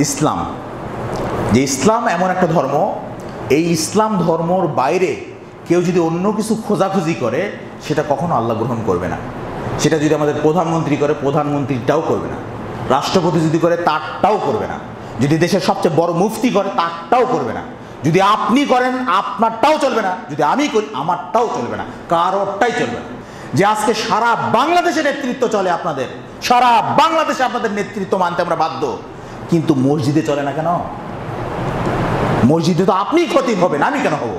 ইসলাম, যে ইসলাম এমন একটা ধর্ম, এই ইসলাম ধর্মর বাইরে কেউ যদি অন্য কিছু খোঁজাখুঁজি করে সেটা কখনো আল্লাহ গ্রহণ করবে না। সেটা যদি আমাদের প্রধানমন্ত্রী করে, প্রধানমন্ত্রীটাও করবে না। রাষ্ট্রপতি যদি করে, তারটাও করবে না। যদি দেশের সবচেয়ে বড় মুফতি করে, তারটাও করবে না। যদি আপনি করেন, আপনারটাও চলবে না। যদি আমি করি, আমারটাও চলবে না। কারোরটাই চলবে না। যে আজকে সারা বাংলাদেশে নেতৃত্ব চলে আপনাদের, সারা বাংলাদেশে আপনাদের নেতৃত্ব মানতে আমরা বাধ্য, কিন্তু মসজিদে চলে না কেন? মসজিদে তো আপনিই খতিব হবেন, আমি কেন হব?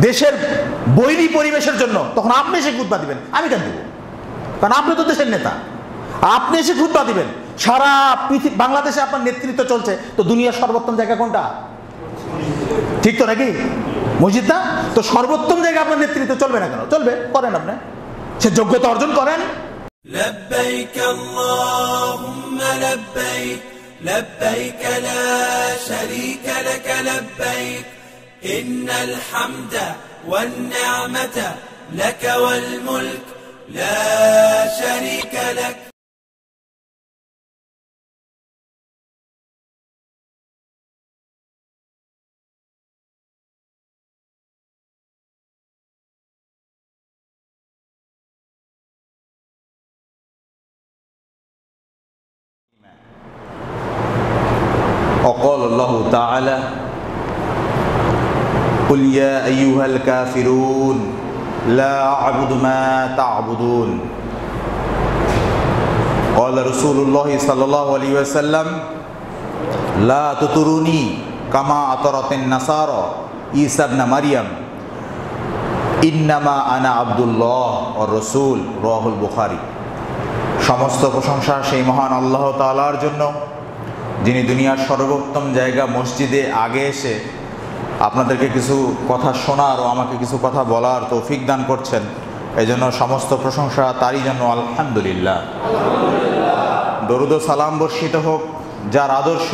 দেশের বৈরী পরিবেশের জন্য তখন আপনি এসে খুতবা দিবেন, আমি কেন দেব? কারণ আপনি তো দেশের নেতা, আপনি এসে খুতবা দিবেন। সারা পৃথিবী বাংলাদেশে আপনার নেতৃত্ব চলছে, তো দুনিয়ার সর্বোত্তম জায়গা কোনটা? ঠিক তো নাকি? মসজিদ না? তো সর্বোত্তম জায়গা আপনার নেতৃত্ব চলবে না কেন? চলবে, করেন আপনি, সে যোগ্যতা অর্জন করেন। لبيك اللهم لبيك لبيك لا شريك لك لبيك إن الحمد والنعمة لك والملك لا شريك لك. وقال الله تعالى قل يا أيها الكافرون لا أعبد ما تعبدون قال رسول الله صلى الله عليه وسلم لا تطروني كما أطرت النصارى عيسى ابن مريم إنما أنا عبد الله والرسول رواه البخاري. সমস্ত প্রশংসা সেই মহান আল্লাহ তাআলার জন্য, যিনি দুনিয়ার সর্বোত্তম জায়গা মসজিদে আগে এসে আপনাদেরকে কিছু কথা শোনার ও আমাকে কিছু কথা বলার তৌফিক দান করছেন। এই জন্য সমস্ত প্রশংসা তারই জন্য, আলহামদুলিল্লাহ। দরুদ ও সালাম বর্ষিত হোক যার আদর্শ,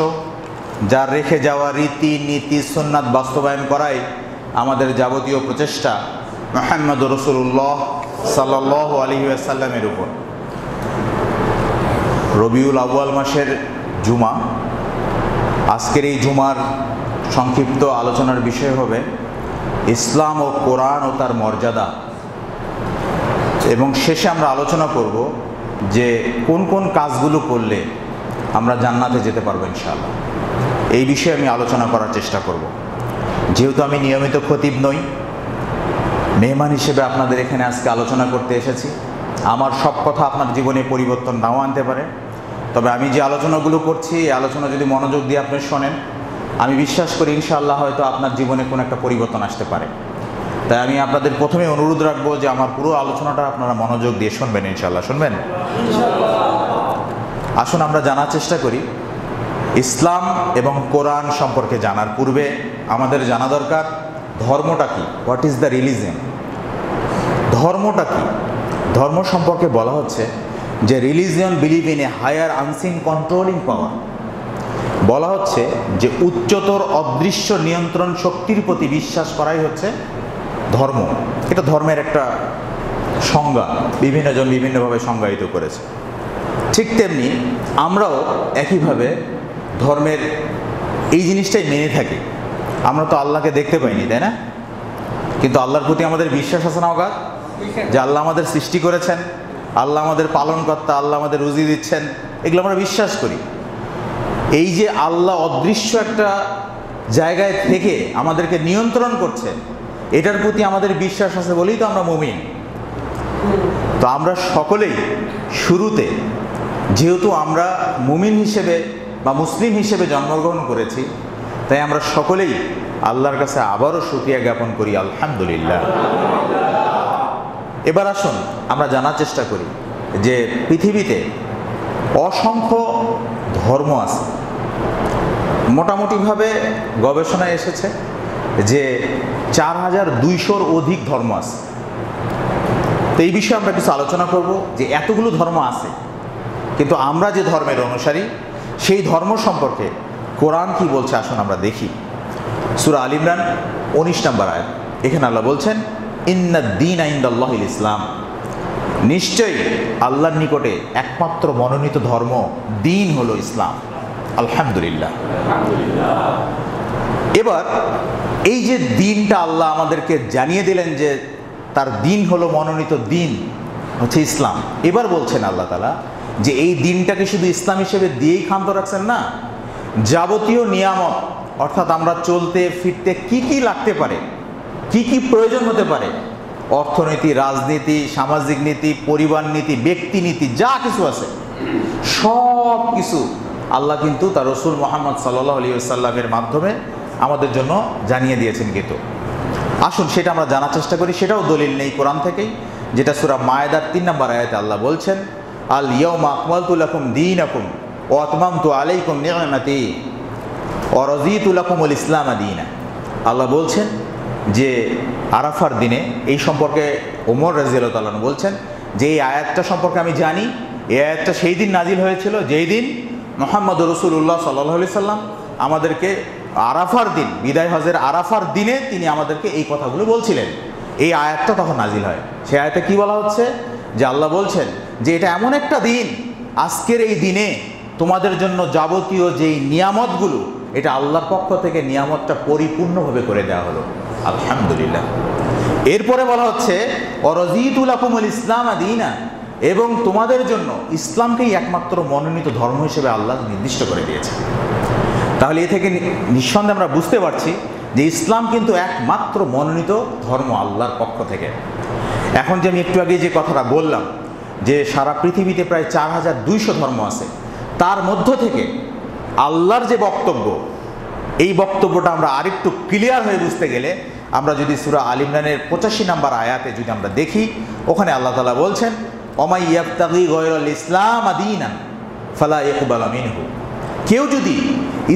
যার রেখে যাওয়া রীতি নীতি সুন্নাত বাস্তবায়ন করাই আমাদের যাবতীয় প্রচেষ্টা, মুহাম্মদ রাসূলুল্লাহ সাল্লাল্লাহু আলাইহি ওয়াসাল্লামের উপর। রবিউল আউয়াল মাসের জুমা, আজকের এই জুমার সংক্ষিপ্ত আলোচনার বিষয় হবে ইসলাম ও কোরআন ও তার মর্যাদা, এবং শেষে আমরা আলোচনা করব যে কোন কোন কাজগুলো করলে আমরা জান্নাতে যেতে পারবো ইনশাআল্লাহ। এই বিষয়ে আমি আলোচনা করার চেষ্টা করব। যেহেতু আমি নিয়মিত খতিব নই, মেহমান হিসেবে আপনাদের এখানে আজকে আলোচনা করতে এসেছি। আমার সব কথা আপনার জীবনে পরিবর্তন নাও আনতে পারে, তবে আমি যে আলোচনাগুলো করছি, এই আলোচনা যদি মনোযোগ দিয়ে আপনি শোনেন, আমি বিশ্বাস করি ইনশাআল্লাহ হয়তো আপনার জীবনে কোনো একটা পরিবর্তন আসতে পারে। তাই আমি আপনাদের প্রথমে অনুরোধ রাখবো যে আমার পুরো আলোচনাটা আপনারা মনোযোগ দিয়ে শুনবেন, ইনশাআল্লাহ শুনবেন। আসুন আমরা জানার চেষ্টা করি ইসলাম এবং কোরআন সম্পর্কে। জানার পূর্বে আমাদের জানা দরকার ধর্মটা কি, হোয়াট ইজ দ্য রিলিজিয়ন। ধর্মটা কি? ধর্ম সম্পর্কে বলা হচ্ছে যে religion believe in a higher unseen controlling power. বলা হচ্ছে যে উচ্চতর অদৃশ্য নিয়ন্ত্রণ শক্তির প্রতি বিশ্বাস করাই হচ্ছে ধর্ম। এটা ধর্মের একটা সংজ্ঞা, বিভিন্ন জন বিভিন্নভাবে সংজ্ঞায়িত করেছে। ঠিক তেমনি আমরাও একইভাবে ধর্মের এই জিনিসটাই মেনে থাকি। আমরা তো আল্লাহকে দেখতে পাইনি, তাই না? কিন্তু আল্লাহর প্রতি আমাদের বিশ্বাস আছে না অগাধ, যে আল্লাহ আমাদের সৃষ্টি করেছেন, আল্লাহ আমাদের পালনকর্তা, আল্লাহ আমাদের রুজি দিচ্ছেন, এগুলো আমরা বিশ্বাস করি। এই যে আল্লাহ অদৃশ্য একটা জায়গায় থেকে আমাদেরকে নিয়ন্ত্রণ করছে, এটার প্রতি আমাদের বিশ্বাস আছে বলেই তো আমরা মুমিন। তো আমরা সকলেই শুরুতে, যেহেতু আমরা মুমিন হিসেবে বা মুসলিম হিসেবে জন্মগ্রহণ করেছি, তাই আমরা সকলেই আল্লাহর কাছে আবারও শুকরিয়া জ্ঞাপন করি, আলহামদুলিল্লাহ। এবার আসুন আমরা জানার চেষ্টা করি যে পৃথিবীতে অসংখ্য ধর্ম আছে। মোটামুটিভাবে গবেষণায় এসেছে যে 4200-র অধিক ধর্ম আছে। তো এই বিষয়ে আমরা কিছু আলোচনা করব যে এতগুলো ধর্ম আছে, কিন্তু আমরা যে ধর্মের অনুসারী, সেই ধর্ম সম্পর্কে কোরআন কি বলছে আসুন আমরা দেখি। সূরা আল ইমরান 19 নম্বর আয়াত, এখানে আল্লাহ বলছেন ইন্নাদ-দীনা ইনদাল্লাহিল ইসলাম, নিশ্চয়ই আল্লাহর নিকটে একমাত্র মনোনীত ধর্ম দিন হলো ইসলাম। আলহামদুলিল্লাহ। এবার এই যে দিনটা আল্লাহ আমাদেরকে জানিয়ে দিলেন যে তার দিন হলো মনোনীত দিন হচ্ছে ইসলাম। এবার বলছেন আল্লাহ তাআলা যে এই দিনটাকে শুধু ইসলাম হিসেবে দিয়েই ক্ষান্ত রাখছেন না, যাবতীয় নিয়ামত অর্থাৎ আমরা চলতে ফিরতে কি কি লাগতে পারে, কি কি প্রয়োজন হতে পারে, অর্থনীতি, রাজনীতি, সামাজিক নীতি, পরিবার নীতি, ব্যক্তি নীতি, যা কিছু আছে সব কিছু আল্লাহ কিন্তু তার রসুল মুহাম্মদ সাল্লাল্লাহু আলাইহি ওয়াসাল্লামের মাধ্যমে আমাদের জন্য জানিয়ে দিয়েছেন। কিন্তু আসুন সেটা আমরা জানার চেষ্টা করি। সেটাও দলিল নেই কোরআন থেকেই, যেটা সূরা মায়েদার 3 নম্বর আয়াতে আল্লাহ বলছেন, আল ইয়াউমা আকমালতু লাকুম দীনাকুম ওয়া আতমামতু আলাইকুম নি'মাতি ওয়া রাযীতু লাকুমুল ইসলাম দীনা। আল্লাহ বলছেন যে আরাফার দিনে এই সম্পর্কে ওমর রাদিয়াল্লাহু তাআলা বলছেন যে এই আয়াতটা সম্পর্কে আমি জানি, এই আয়াতটা সেই দিন নাজিল হয়েছিল যেই দিন মুহাম্মদ রাসূলুল্লাহ সাল্লাল্লাহু আলাইহি সাল্লাম আমাদেরকে আরাফার দিন, বিদায় হজের আরাফার দিনে তিনি আমাদেরকে এই কথাগুলো বলছিলেন। এই আয়াতটা তখন নাজিল হয়। সেই আয়াতে কি বলা হচ্ছে যে আল্লাহ বলছেন যে এটা এমন একটা দিন, আজকের এই দিনে তোমাদের জন্য যাবতীয় যেই নিয়ামতগুলো, এটা আল্লাহর পক্ষ থেকে নিয়ামতটা পরিপূর্ণভাবে করে দেওয়া হলো। আলহামদুলিল্লাহ। এরপরে বলা হচ্ছে ওয়ারাযীতু লাকুমুল ইসলাম দীনা, এবং তোমাদের জন্য ইসলামকেই একমাত্র মনোনীত ধর্ম হিসেবে আল্লাহ নির্দিষ্ট করে দিয়েছে। তাহলে এ থেকে নিঃসন্দেহে আমরা বুঝতে পারছি যে ইসলাম কিন্তু একমাত্র মনোনীত ধর্ম আল্লাহর পক্ষ থেকে। এখন যে আমি একটু আগে যে কথাটা বললাম যে সারা পৃথিবীতে প্রায় 4200 ধর্ম আছে, তার মধ্য থেকে আল্লাহর যে বক্তব্য, এই বক্তব্যটা আমরা আরেকটু ক্লিয়ার হয়ে বুঝতে গেলে আমরা যদি সূরা আল ইমরানের 85 নম্বর আয়াতে যদি আমরা দেখি, ওখানে আল্লাহ তাআলা বলছেন ওমাই ইয়াবতাগি গায়রাল ইসলাম দীনান ফালা ইকবাল মিনহু। কেউ যদি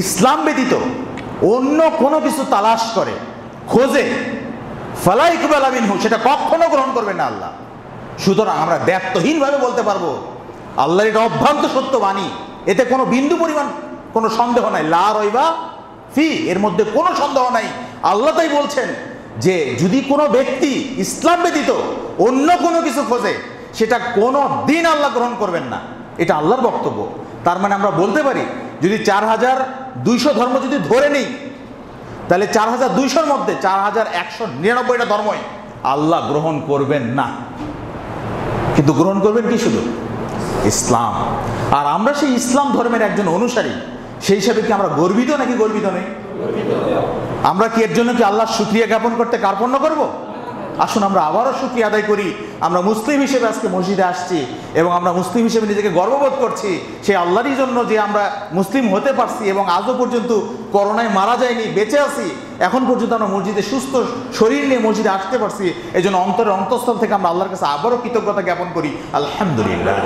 ইসলাম ব্যতীত অন্য কোনো কিছু তালাশ করে, খোঁজে, ফালা ইকবাল মিনহু, সেটা কখনো গ্রহণ করবেন না আল্লাহ। সুতরাং আমরা ব্যর্থহীনভাবে বলতে পারবো আল্লাহর এটা অভ্রান্ত সত্য বাণী, এতে কোনো বিন্দু পরিমাণ কোনো সন্দেহ নাই, লা রাইবা ফি, এর মধ্যে কোনো সন্দেহ নাই। আল্লাহ তাই বলছেন যে যদি কোনো ব্যক্তি ইসলাম ব্যতীত অন্য কোনো কিছু খোঁজে, সেটা কোনো দিন আল্লাহ গ্রহণ করবেন না। এটা আল্লাহর বক্তব্য। তার মানে আমরা বলতে পারি যদি 4200 ধর্ম যদি ধরে নেই, তাহলে 4200-র মধ্যে 4199টা ধর্মই আল্লাহ গ্রহণ করবেন না, কিন্তু গ্রহণ করবেন কি? শুধু ইসলাম। আর আমরা সেই ইসলাম ধর্মের একজন অনুসারী, সেই হিসাবে কি আমরা গর্বিত নাকি গর্বিত নই? আমরা কি এর জন্য কি আল্লাহর শুকরিয়া জ্ঞাপন করতে কার্পণ্য করব? আসুন আমরা আবারও শুকরিয়া আদায় করি। আমরা মুসলিম হিসেবে আজকে মসজিদে আসছি এবং আমরা মুসলিম হিসেবে নিজেকে গর্ববোধ করছি সেই আল্লাহরই জন্য যে আমরা মুসলিম হতে পারছি এবং আজও পর্যন্ত করোনায় মারা যায়নি, বেঁচে আছি, এখন পর্যন্ত আমরা মসজিদে সুস্থ শরীর নিয়ে মসজিদে আসতে পারছি। এই জন্য অন্তরের অন্তঃস্থল থেকে আমরা আল্লাহর কাছে আবারও কৃতজ্ঞতা জ্ঞাপন করি, আলহামদুলিল্লাহ।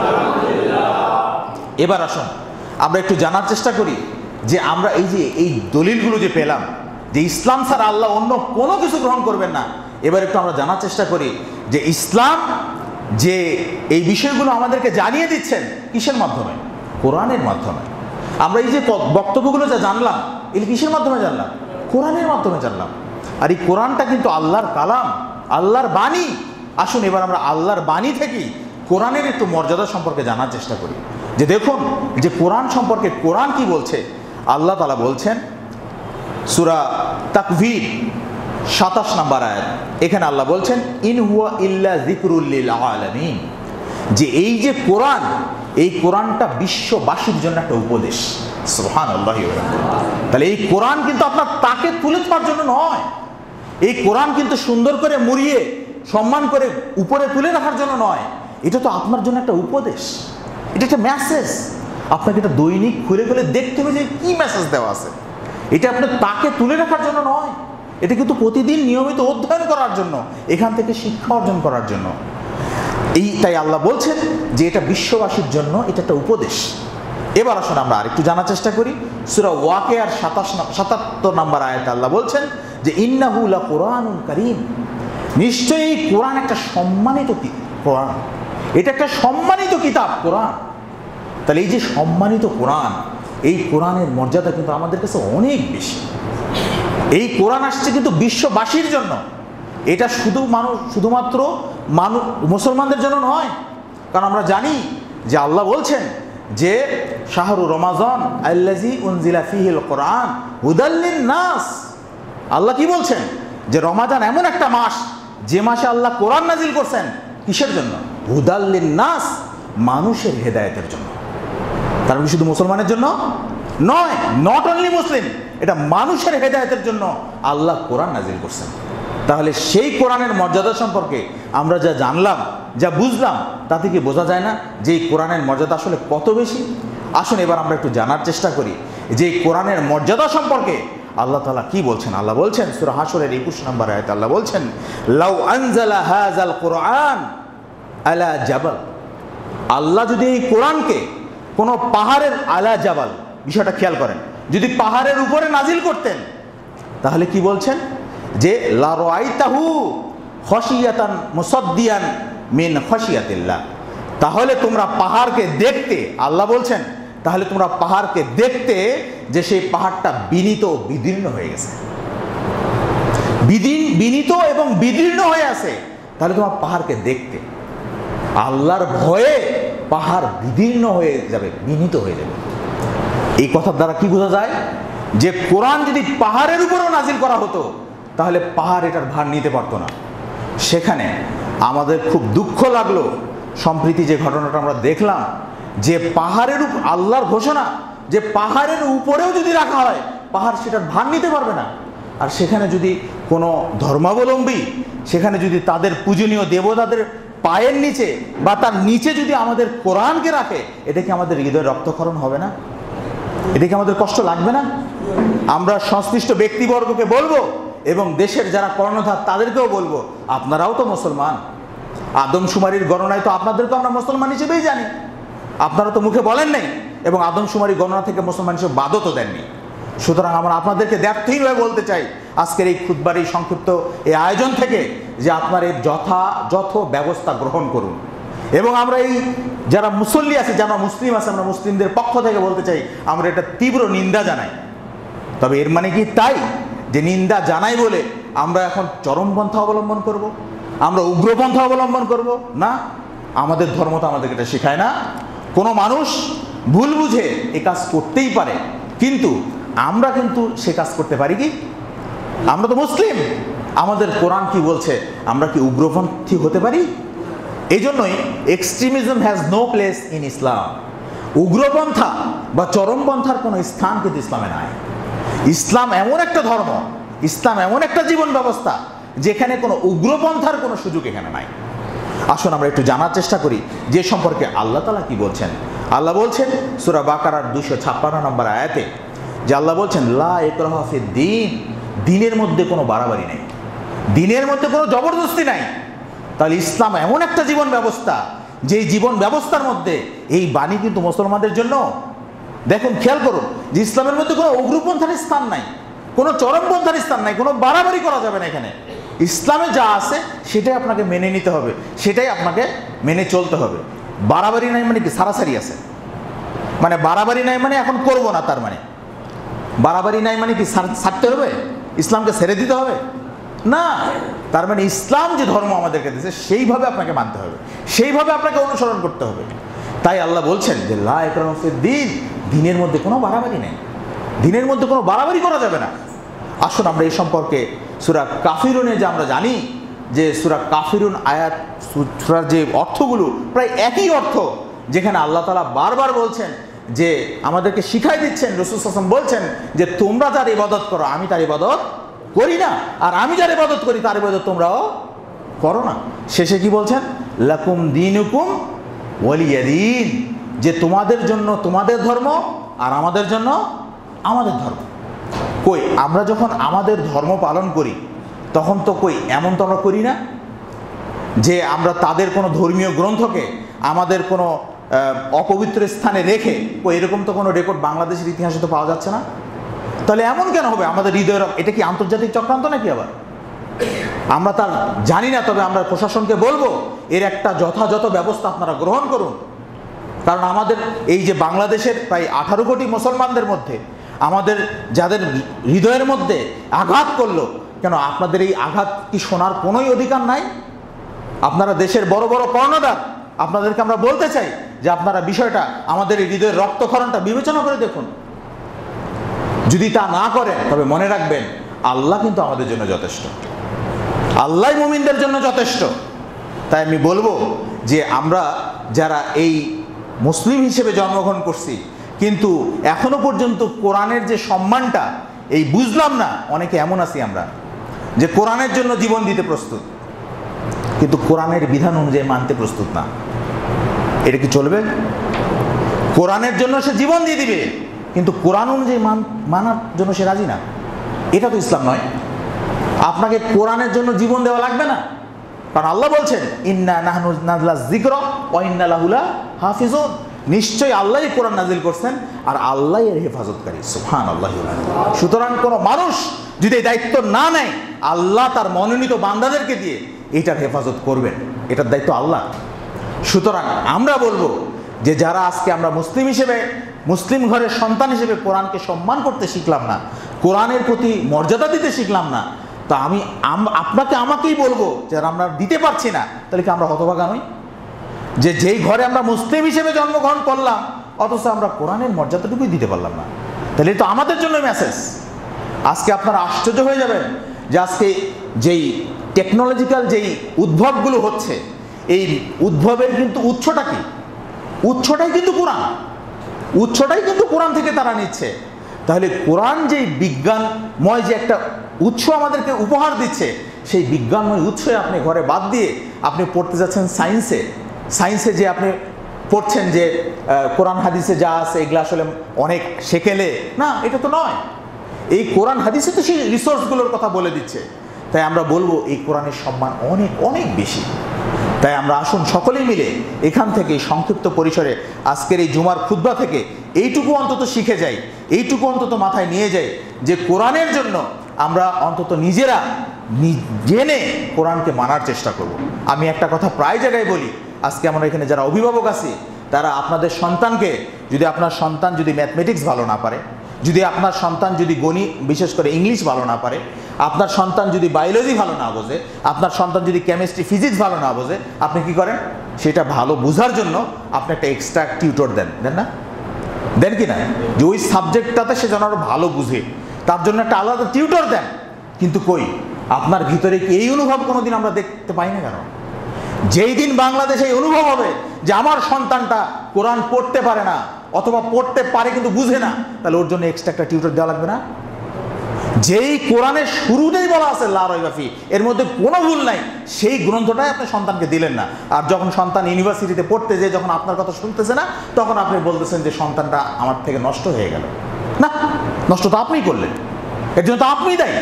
এবার আসুন আমরা একটু জানার চেষ্টা করি যে আমরা এই যে এই দলিলগুলো যে পেলাম যে ইসলাম ছাড়া আল্লাহ অন্য কোনো কিছু গ্রহণ করবেন না, এবার একটু আমরা জানার চেষ্টা করি যে ইসলাম যে এই বিষয়গুলো আমাদেরকে জানিয়ে দিচ্ছেন কিসের মাধ্যমে? কোরআনের মাধ্যমে। আমরা এই যে বক্তব্যগুলো যা জানলাম, এই কিসের মাধ্যমে জানলাম? কোরআনের মাধ্যমে জানলাম। আর এই কোরআনটা কিন্তু আল্লাহর কালাম, আল্লাহর বাণী। আসুন এবার আমরা আল্লাহর বাণী থেকেই কোরআনের একটু মর্যাদা সম্পর্কে জানার চেষ্টা করি যে দেখুন যে কোরআন সম্পর্কে কোরআন কি বলছে। আল্লাহ তাআলা বলছেন সূরা তাকবীর 27 নম্বর আয়াত, এখানে আল্লাহ বলছেন ইন হুয়া ইল্লা যিকরুল লিল আলামিন, যে এই যে কোরআন, এই কোরআনটা বিশ্ববাসীর জন্য একটা উপদেশ। সুবহানাল্লাহি ওয়া বিহামদিহি। তাহলে এই কোরআন কিন্তু আপনার তাকে তুলে ধরার জন্য নয়, এই কোরআন কিন্তু সুন্দর করে মুড়িয়ে সম্মান করে উপরে তুলে রাখার জন্য নয়, এটা তো আপনার জন্য একটা উপদেশ, এটা একটা মেসেজ। আপনাকে এটা দৈনিক খুলে খুলে দেখতে হবে যে কি মেসেজ দেওয়া আছে। এটা আপনার তাকে তুলে রাখার জন্য নয়, এটা কিন্তু প্রতিদিন নিয়মিত অধ্যয়ন করার জন্য, এখান থেকে শিক্ষা অর্জন করার জন্য। তাই আল্লাহ বলছেন যে এটা বিশ্ববাসীর জন্য এটা একটা উপদেশ। এবার আসুন আমরা আরেকটু জানার চেষ্টা করি। সূরা ওয়াকিয়ার 77 নম্বর আয়াতে আল্লাহ বলছেন যে ইন্নাহু লাকুরআনুন কারীম, নিশ্চয়ই কোরআন একটা সম্মানিত কোরআন, এটা একটা সম্মানিত কিতাব কোরআন। তাহলে এই যে সম্মানিত কোরআন, এই কোরআনের মর্যাদা কিন্তু আমাদের কাছে অনেক বেশি। এই কোরআন আসছে কিন্তু বিশ্ববাসীর জন্য, এটা শুধুমাত্র মুসলমানদের জন্য নয়। কারণ আমরা জানি যে আল্লাহ বলছেন যে শাহরু রমাজান আল্লাযী উনজিলা ফীহিল কোরআন হুদাল লিন-নাস। আল্লাহ কি বলছেন যে রমাজান এমন একটা মাস যে মাসে আল্লাহ কোরআন নাজিল করছেন। কিসের জন্য? হুদাল লিন-নাস, মানুষের হেদায়েতের জন্য। তার মানে শুধু মুসলমানের জন্য নয়, নট অনলি মুসলিম, এটা মানুষের হেদায়েতের জন্য আল্লাহ কোরআন নাজিল করছেন। তাহলে সেই কোরআনের মর্যাদা সম্পর্কে আমরা যা জানলাম, যা বুঝলাম, তাতে কি বোঝা যায় না যে এই কোরআনের মর্যাদা আসলে কত বেশি? আসুন এবার আমরা একটু জানার চেষ্টা করি যে এই কোরআনের মর্যাদা সম্পর্কে আল্লাহ তাআলা কি বলছেন। আল্লাহ বলছেন সূরা হাশরের 21 নম্বর আয়াতে আল্লাহ বলছেন, লাউ আনজালা হাযাল কোরআন আলা জাবাল। আল্লাহ যদি এই কোরআনকে কোনো পাহাড়ের, আলা জাবাল, বিষয়টা খেয়াল করেন, যদি পাহাড়ের উপরে নাজিল করতেন, তাহলে কি বলছেন যে লা রাআইতাহু খাশিয়াতান মুসাদ্দিয়ান মিন খাশিয়াতিল্লাহ। তাহলে তোমরা পাহাড়কে দেখতে, আল্লাহ বলছেন, তাহলে তোমরা পাহাড়কে দেখতে যে সেই পাহাড়টা বিনীত বিদীর্ণ হয়ে গেছে, বিনীত এবং বিদীর্ণ হয়ে আছে। তাহলে তোমরা পাহাড়কে দেখতে, আল্লাহর ভয়ে পাহাড় বিদীর্ণ হয়ে যাবে, বিনীত হয়ে যাবে। এই কথার দ্বারা কি বোঝা যায় যে কোরআন যদি পাহাড়ের উপরেও নাজিল করা হতো তাহলে পাহাড় এটার ভার নিতে পারতো না। সেখানে আমাদের খুব দুঃখ লাগলো সম্প্রতি যে ঘটনাটা আমরা দেখলাম, যে পাহাড়ের উপর আল্লাহর ঘোষণা যে পাহাড়ের উপরেও যদি রাখা হয় পাহাড় সেটার ভার নিতে পারবে না। আর সেখানে যদি কোনো ধর্মাবলম্বী সেখানে যদি তাদের পূজনীয় দেবতাদের পায়ের নিচে বা তার নিচে যদি আমাদের কোরআনকে রাখে, এটা কি আমাদের হৃদয়ের রক্তক্ষরণ হবে না? এটা কি আমাদের কষ্ট লাগবে না? আমরা সংশ্লিষ্ট ব্যক্তিবর্গকে বলবো এবং দেশের যারা কর্ণধার তাদেরকেও বলবো, আপনারাও তো মুসলমান, আদমশুমারির গণনায় তো আপনাদেরকে আমরা মুসলমান হিসেবেই জানি, আপনারা তো মুখে বলেন নাই এবং আদমশুমারি গণনা থেকে মুসলমান হিসেবে বাদও তো দেননি। সুতরাং আমরা আপনাদেরকে দ্ব্যর্থহীনভাবে বলতে চাই আজকের এই খুতবার এই সংক্ষিপ্ত এই আয়োজন থেকে যে আপনার এর যথাযথ ব্যবস্থা গ্রহণ করুন। এবং আমরা এই যারা মুসল্লি আছে, যারা মুসলিম আছে, আমরা মুসলিমদের পক্ষ থেকে বলতে চাই আমরা এটা তীব্র নিন্দা জানাই। তবে এর মানে কি তাই যে নিন্দা জানাই বলে আমরা এখন চরমপন্থা অবলম্বন করব, আমরা উগ্রপন্থা অবলম্বন করব? না, আমাদের ধর্ম তো আমাদেরকে এটা শেখায় না। কোনো মানুষ ভুল বুঝে এ কাজ করতেই পারে, কিন্তু আমরা কিন্তু সে কাজ করতে পারি কি? আমরা তো মুসলিম, আমাদের কোরআন কি বলছে? আমরা কি উগ্রপন্থী হতে পারি? এই জন্যই extremism has no place in Islam. উগ্রপন্থা বা চরমপন্থার কোনো স্থান কিন্তু ইসলামে নাই। ইসলাম এমন একটা ধর্ম, ইসলাম এমন একটা জীবন ব্যবস্থা যেখানে কোনো উগ্রপন্থার কোনো সুযোগ এখানে নাই। আসুন আমরা একটু জানার চেষ্টা করি যে সম্পর্কে আল্লাহ তাআলা কি বলছেন। আল্লাহ বলছেন সূরা বাকারার 256 নম্বর আয়াতে যে আল্লাহ বলছেন লা ইকরাহা ফিদ-দীন, দিনের মধ্যে কোনো বাড়াবাড়ি নেই, দিনের মধ্যে কোনো জবরদস্তি নাই। তাহলে ইসলাম এমন একটা জীবন ব্যবস্থা যেই জীবন ব্যবস্থার মধ্যে এই বাণী কিন্তু মুসলমানদের জন্য। দেখুন, খেয়াল করুন যে ইসলামের মধ্যে কোনো উগ্রপন্থার স্থান নাই, কোনো চরমপন্থার স্থান নাই, কোনো বাড়াবাড়ি করা যাবে না। এখানে ইসলামে যা আছে সেটাই আপনাকে মেনে নিতে হবে, সেটাই আপনাকে মেনে চলতে হবে। বাড়াবাড়ি নাই মানে কি? সারাসারি আছে, মানে বাড়াবাড়ি নাই মানে এখন করব না, তার মানে বাড়াবাড়ি নাই মানে কি ছাড়তে হবে, ইসলামকে ছেড়ে দিতে হবে? না, তার মানে ইসলাম যে ধর্ম আমাদেরকে দিয়েছে সেইভাবে আপনাকে মানতে হবে, সেইভাবে আপনাকে অনুসরণ করতে হবে। তাই আল্লাহ বলছেন যে লা ইকরাহা ফিদ-দীন, দিনের মধ্যে কোনো বাড়াবাড়ি নেই, দিনের মধ্যে কোনো বাড়াবাড়ি করা যাবে না। আসুন আমরা এই সম্পর্কে সূরা কাফিরুনে যে আমরা জানি যে সূরা কাফিরুন আয়াত সূরার যে অর্থগুলো প্রায় একই অর্থ, যেখানে আল্লাহ তাআলা বারবার বলছেন যে আমাদেরকে শিখাই দিচ্ছেন, রাসূল সাল্লাল্লাহু আলাইহি ওয়াসাল্লাম বলছেন যে তোমরা যার ইবাদত করো আমি তার ইবাদত করি না, আর আমি যার ইবাদত করি তার ইবাদত তোমরাও করো না। শেষে কি বলছেন? লাকুম দীনুকুম ওয়ালিয়া দীন, যে তোমাদের জন্য তোমাদের ধর্ম আর আমাদের জন্য আমাদের ধর্ম। কই আমরা যখন আমাদের ধর্ম পালন করি তখন তো কই এমন তো আমরা করি না যে আমরা তাদের কোনো ধর্মীয় গ্রন্থকে আমাদের কোনো অপবিত্র স্থানে রেখে, কই এরকম তো কোনো রেকর্ড বাংলাদেশের ইতিহাসে তো পাওয়া যাচ্ছে না। তাহলে এমন কেন হবে? আমাদের হৃদয়ের এটা কি আন্তর্জাতিক চক্রান্ত নাকি? আবার আমরা তার জানি না, তবে আমরা প্রশাসনকে বলবো এর একটা যথাযথ ব্যবস্থা আপনারা গ্রহণ করুন। কারণ আমাদের এই যে বাংলাদেশের প্রায় 18 কোটি মুসলমানদের মধ্যে আমাদের যাদের হৃদয়ের মধ্যে আঘাত করলো, কেন আপনাদের এই আঘাত কি শোনার কোনোই অধিকার নাই? আপনারা দেশের বড় বড় কর্ণধার, আপনাদেরকে আমরা বলতে চাই যে আপনারা বিষয়টা আমাদের এই হৃদয়ের রক্তক্ষরণটা বিবেচনা করে দেখুন। যদি তা না করেন তবে মনে রাখবেন আল্লাহ কিন্তু আমাদের জন্য যথেষ্ট, আল্লাহ মুমিনদের জন্য যথেষ্ট। তাই আমি বলবো যে আমরা যারা এই মুসলিম হিসেবে জন্মগ্রহণ করছি কিন্তু এখনো পর্যন্ত কোরআনের যে সম্মানটা এই বুঝলাম না, অনেকে এমন আছি আমরা যে কোরআনের জন্য জীবন দিতে প্রস্তুত কিন্তু কোরআনের বিধান অনুযায়ী মানতে প্রস্তুত না। এটা কি চলবে? কোরআনের জন্য সে জীবন দিয়ে দিবে কিন্তু কোরআন অনুযায়ী মানার জন্য সে রাজি না, এটা তো ইসলাম নয়। আপনাকে কোরআনের জন্য জীবন দেওয়া লাগবে না, কারণ আল্লাহ বলছেন ইন্না নাহনু নাযলা যিকরা ওয়া ইন্না লাহু লাহাফিজুন, নিশ্চয়ই আল্লাহই কোরআন নাজিল করছেন আর আল্লাহই এর হেফাজতকারী। সুবহানাল্লাহ। সুতরাং কোনো মানুষ যদি এই দায়িত্ব না নেয়, আল্লাহ তার মনোনীত বান্দাদেরকে দিয়ে এটার হেফাজত করবেন, এটার দায়িত্ব আল্লাহ। সুতরাং আমরা বলবো যে যারা আজকে আমরা মুসলিম হিসেবে, মুসলিম ঘরের সন্তান হিসেবে কোরআনকে সম্মান করতে শিখলাম না, কোরআনের প্রতি মর্যাদা দিতে শিখলাম না, তা আমি আপনাকে আমাকেই বলবো যারা আমরা দিতে পারছি না, তাহলে কি আমরা হতভাগা নই? যে যেই ঘরে আমরা মুসলিম হিসেবে জন্মগ্রহণ করলাম অথচ আমরা কোরআনের মর্যাদাটুকুই দিতে পারলাম না, তাহলে তো আমাদের জন্য মেসেজ। আজকে আপনারা আশ্চর্য হয়ে যাবেন যে আজকে যেই টেকনোলজিক্যাল যেই উদ্ভবগুলো হচ্ছে, এই উদ্ভবের কিন্তু উৎসটা কি? উৎসটাই কিন্তু কোরআন, উৎসটাই কিন্তু কোরআন থেকে তারা নিচ্ছে। তাহলে কোরআন যেই বিজ্ঞানময় যে একটা উৎস আমাদেরকে উপহার দিচ্ছে, সেই বিজ্ঞানময় উৎসে আপনি ঘরে বাদ দিয়ে আপনি পড়তে যাচ্ছেন সায়েন্সে। সায়েন্সে যে আপনি পড়ছেন যে কোরআন হাদিসে যা আছে এগুলো আসলে অনেক সেকেলে না, এটা তো নয়। এই কোরআন হাদিসে তো সেই রিসোর্সগুলোর কথা বলে দিচ্ছে। তাই আমরা বলবো এই কোরআনের সম্মান অনেক অনেক বেশি। তাই আমরা আসুন সকলেই মিলে এখান থেকে সংক্ষিপ্ত পরিসরে আজকের এই জুমার খুতবা থেকে এইটুকু অন্তত শিখে যাই, এইটুকু অন্তত মাথায় নিয়ে যাই যে কোরআনের জন্য আমরা অন্তত নিজেরা জেনে কোরআনকে মানার চেষ্টা করব। আমি একটা কথা প্রায় জায়গায় বলি, আজকে আমরা এখানে যারা অভিভাবক আছি তারা আপনাদের সন্তানকে, যদি আপনার সন্তান যদি ম্যাথমেটিক্স ভালো না পারে, যদি আপনার সন্তান যদি গণিত বিশেষ করে ইংলিশ ভালো না পারে, আপনার সন্তান যদি বায়োলজি ভালো না বোঝে, আপনার সন্তান যদি কেমিস্ট্রি ফিজিক্স ভালো না বোঝে, আপনি কি করেন? সেটা ভালো বোঝার জন্য আপনি একটা এক্সট্রা টিউটর দেন না? দেন কি না? যে ওই সাবজেক্টটাতে সে যেন আরো ভালো বুঝে, তার জন্য একটা আলাদা টিউটর দেন। কিন্তু কই আপনার ভিতরে কি এই অনুভব কোনোদিন আমরা দেখতে পাই না? কেন? যেই দিন বাংলাদেশে এই অনুভব হবে যে আমার সন্তানটা কোরআন পড়তে পারে না অথবা পড়তে পারে কিন্তু বুঝে না, তাহলে ওর জন্য এক্সট্রা একটা টিউটর দেওয়া লাগবে না? যেই কোরআনের শুরুতেই বলা আছে লা রাইবা ফি, এর মধ্যে কোনো ভুল নাই, সেই গ্রন্থটাই আপনি সন্তানকে দিলেন না। আর যখন সন্তান ইউনিভার্সিটিতে পড়তে যেয়ে যখন আপনার কথা শুনতেছে না, তখন আপনি বলতেছেন যে সন্তানটা আমার থেকে নষ্ট হয়ে গেল। না, নষ্ট তো আপনিই করলেন, এর জন্য তো আপনিই দায়ী।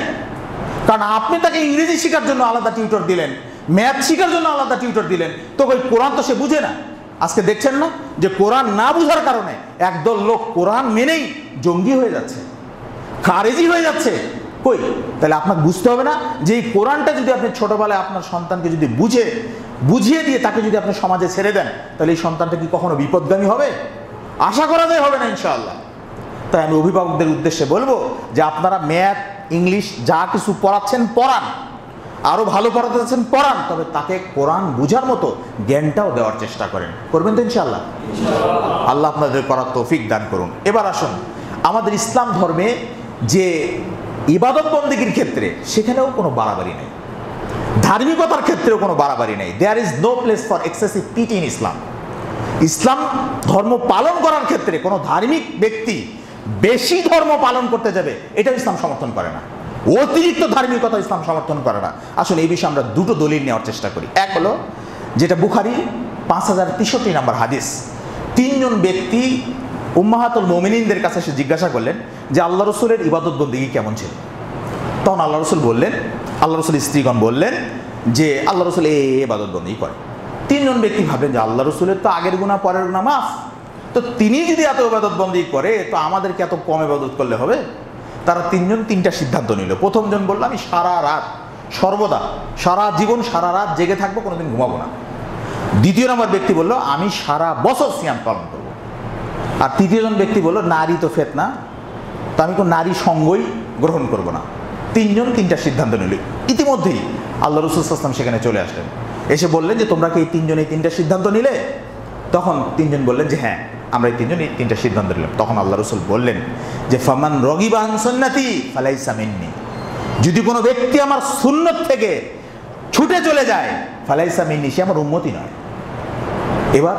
কারণ আপনি তাকে ইংরেজি শেখার জন্য আলাদা টিউটর দিলেন, ম্যাথ শেখার জন্য আলাদা টিউটর দিলেন, তো ওই কোরআন তো সে বুঝে না। আজকে দেখছেন না যে কোরআন না বুঝার কারণে একদল লোক কোরআন মেনেই জঙ্গি হয়ে যাচ্ছে, খারেজি হয়ে যাচ্ছে। কই, তাহলে আপনাকে বুঝতে হবে না যে এই কোরআনটা যদি আপনি ছোটবেলায় আপনার সন্তানকে যদি বুঝিয়ে দিয়ে তাকে যদি আপনি সমাজে ছেড়ে দেন, তাহলে এই সন্তানটা কি কখনো বিপদগামী হবে? আশা করা যায় হবে না ইনশাআল্লাহ। তাই আমি অভিভাবকদের উদ্দেশ্যে বলবো যে আপনারা ম্যাথ ইংলিশ যা কিছু পড়াচ্ছেন পড়ান, আরো ভালো পড়াতে যাচ্ছেন পড়ান, তবে তাকে কোরআন বুঝার মতো জ্ঞানটাও দেওয়ার চেষ্টা করবেন তো ইনশাআল্লাহ। আল্লাহ আপনাদের করার তৌফিক দান করুন। এবার আসুন আমাদের ইসলাম ধর্মে যে ইবাদত বন্দেগীর ক্ষেত্রে, সেখানেও কোনো বাড়াবাড়ি নেই, ধার্মিকতার ক্ষেত্রেও কোনো বাড়াবাড়ি নেই। There is no place for excessive piety in Islam. Islam ধর্ম পালন করার ক্ষেত্রে কোনো ধার্মিক ব্যক্তি বেশি ধর্ম পালন করতে যাবে, এটা ইসলাম সমর্থন করে না। অতিরিক্ত ধার্মিকতা ইসলাম সমর্থন করে না। আসলে এই বিষয়ে আমরা দুটো দলিল নেওয়ার চেষ্টা করি। এক হলো যেটা বুখারী 5063 নম্বর হাদিস, তিনজন ব্যক্তি উম্মাহাতুল মুমিনিনদের কাছে এসে জিজ্ঞাসা করলেন যে আল্লাহ রসুলের ইবাদত বন্দেগী কেমন ছিল। তখন আল্লাহ রসুল বললেন, আল্লাহ রসুল স্ত্রীগণ বললেন যে আল্লাহ রসুল এই ইবাদত বন্দেগী করে। তিনজন ব্যক্তি ভাবলেন যে আল্লাহ রসুলের তো আগের গুনাহ পরের গুনাহ মাফ, তো তিনি যদি এত ইবাদত বন্দেগী করে তো আমাদেরকে এত কম ইবাদত করলে হবে? তারা তিনজন তিনটা সিদ্ধান্ত নিল। প্রথমজন বলল আমি সারা রাত সর্বদা সারা জীবন সারা রাত জেগে থাকবো, কোনোদিন ঘুমাবো না। দ্বিতীয় নম্বর ব্যক্তি বলল আমি সারা বছর সিয়াম পালন করবো। আর তৃতীয়জন ব্যক্তি বলল নারী তো ফেতনা, তো আমি কোনো নারী সঙ্গই গ্রহণ করব না। তিনজন তিনটা সিদ্ধান্ত নিল। ইতিমধ্যেই আল্লাহ রাসূল সাল্লাল্লাহু আলাইহি ওয়াসাল্লাম সেখানে চলে আসলেন, এসে বললেন যে তোমরা কি এই তিনজন এই তিনটা সিদ্ধান্ত নিলে? তখন তিনজন বললেন যে হ্যাঁ, আমরা এই তিনজনই তিনটা সিদ্ধান্ত নিলাম। তখন আল্লাহ রসুল বললেন যে ফামান রগিবা আন সুন্নতি ফালাইসা মিন্নি, যদি কোনো ব্যক্তি আমার সুন্নত থেকে ছুটে চলে যায় ফালাইসা মিন্নি, সে আমার উম্মতি নয়। এবার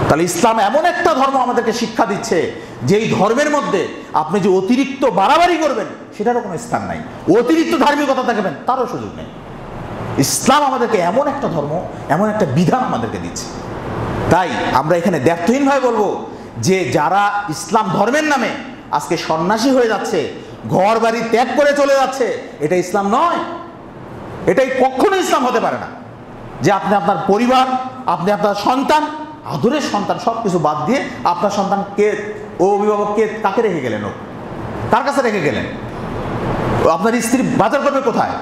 তাহলে ইসলাম এমন একটা ধর্ম আমাদেরকে শিক্ষা দিচ্ছে যেই ধর্মের মধ্যে আপনি যে অতিরিক্ত বাড়াবাড়ি করবেন সেটারও কোনো স্থান নাই, অতিরিক্ত ধার্মিকতা থাকবেন তারও সুযোগ নেই। ইসলাম আমাদেরকে এমন একটা ধর্ম, এমন একটা বিধান আমাদেরকে দিচ্ছে। তাই আমরা এখানে দ্ব্যর্থহীনভাবে বলবো যে যারা ইসলাম ধর্মের নামে আজকে সন্ন্যাসী হয়ে যাচ্ছে, ঘর বাড়ি ত্যাগ করে চলে যাচ্ছে, এটা ইসলাম নয়। এটাই কখনো ইসলাম হতে পারে না যে আপনি আপনার পরিবার, আপনি আপনার সন্তান, আদরের সন্তান সব কিছু বাদ দিয়ে আপনার সন্তানকে, ও অভিভাবককে কাকে রেখে গেলেন, ও কার কাছে রেখে গেলেন, আপনার স্ত্রী বাজার করবে কোথায়?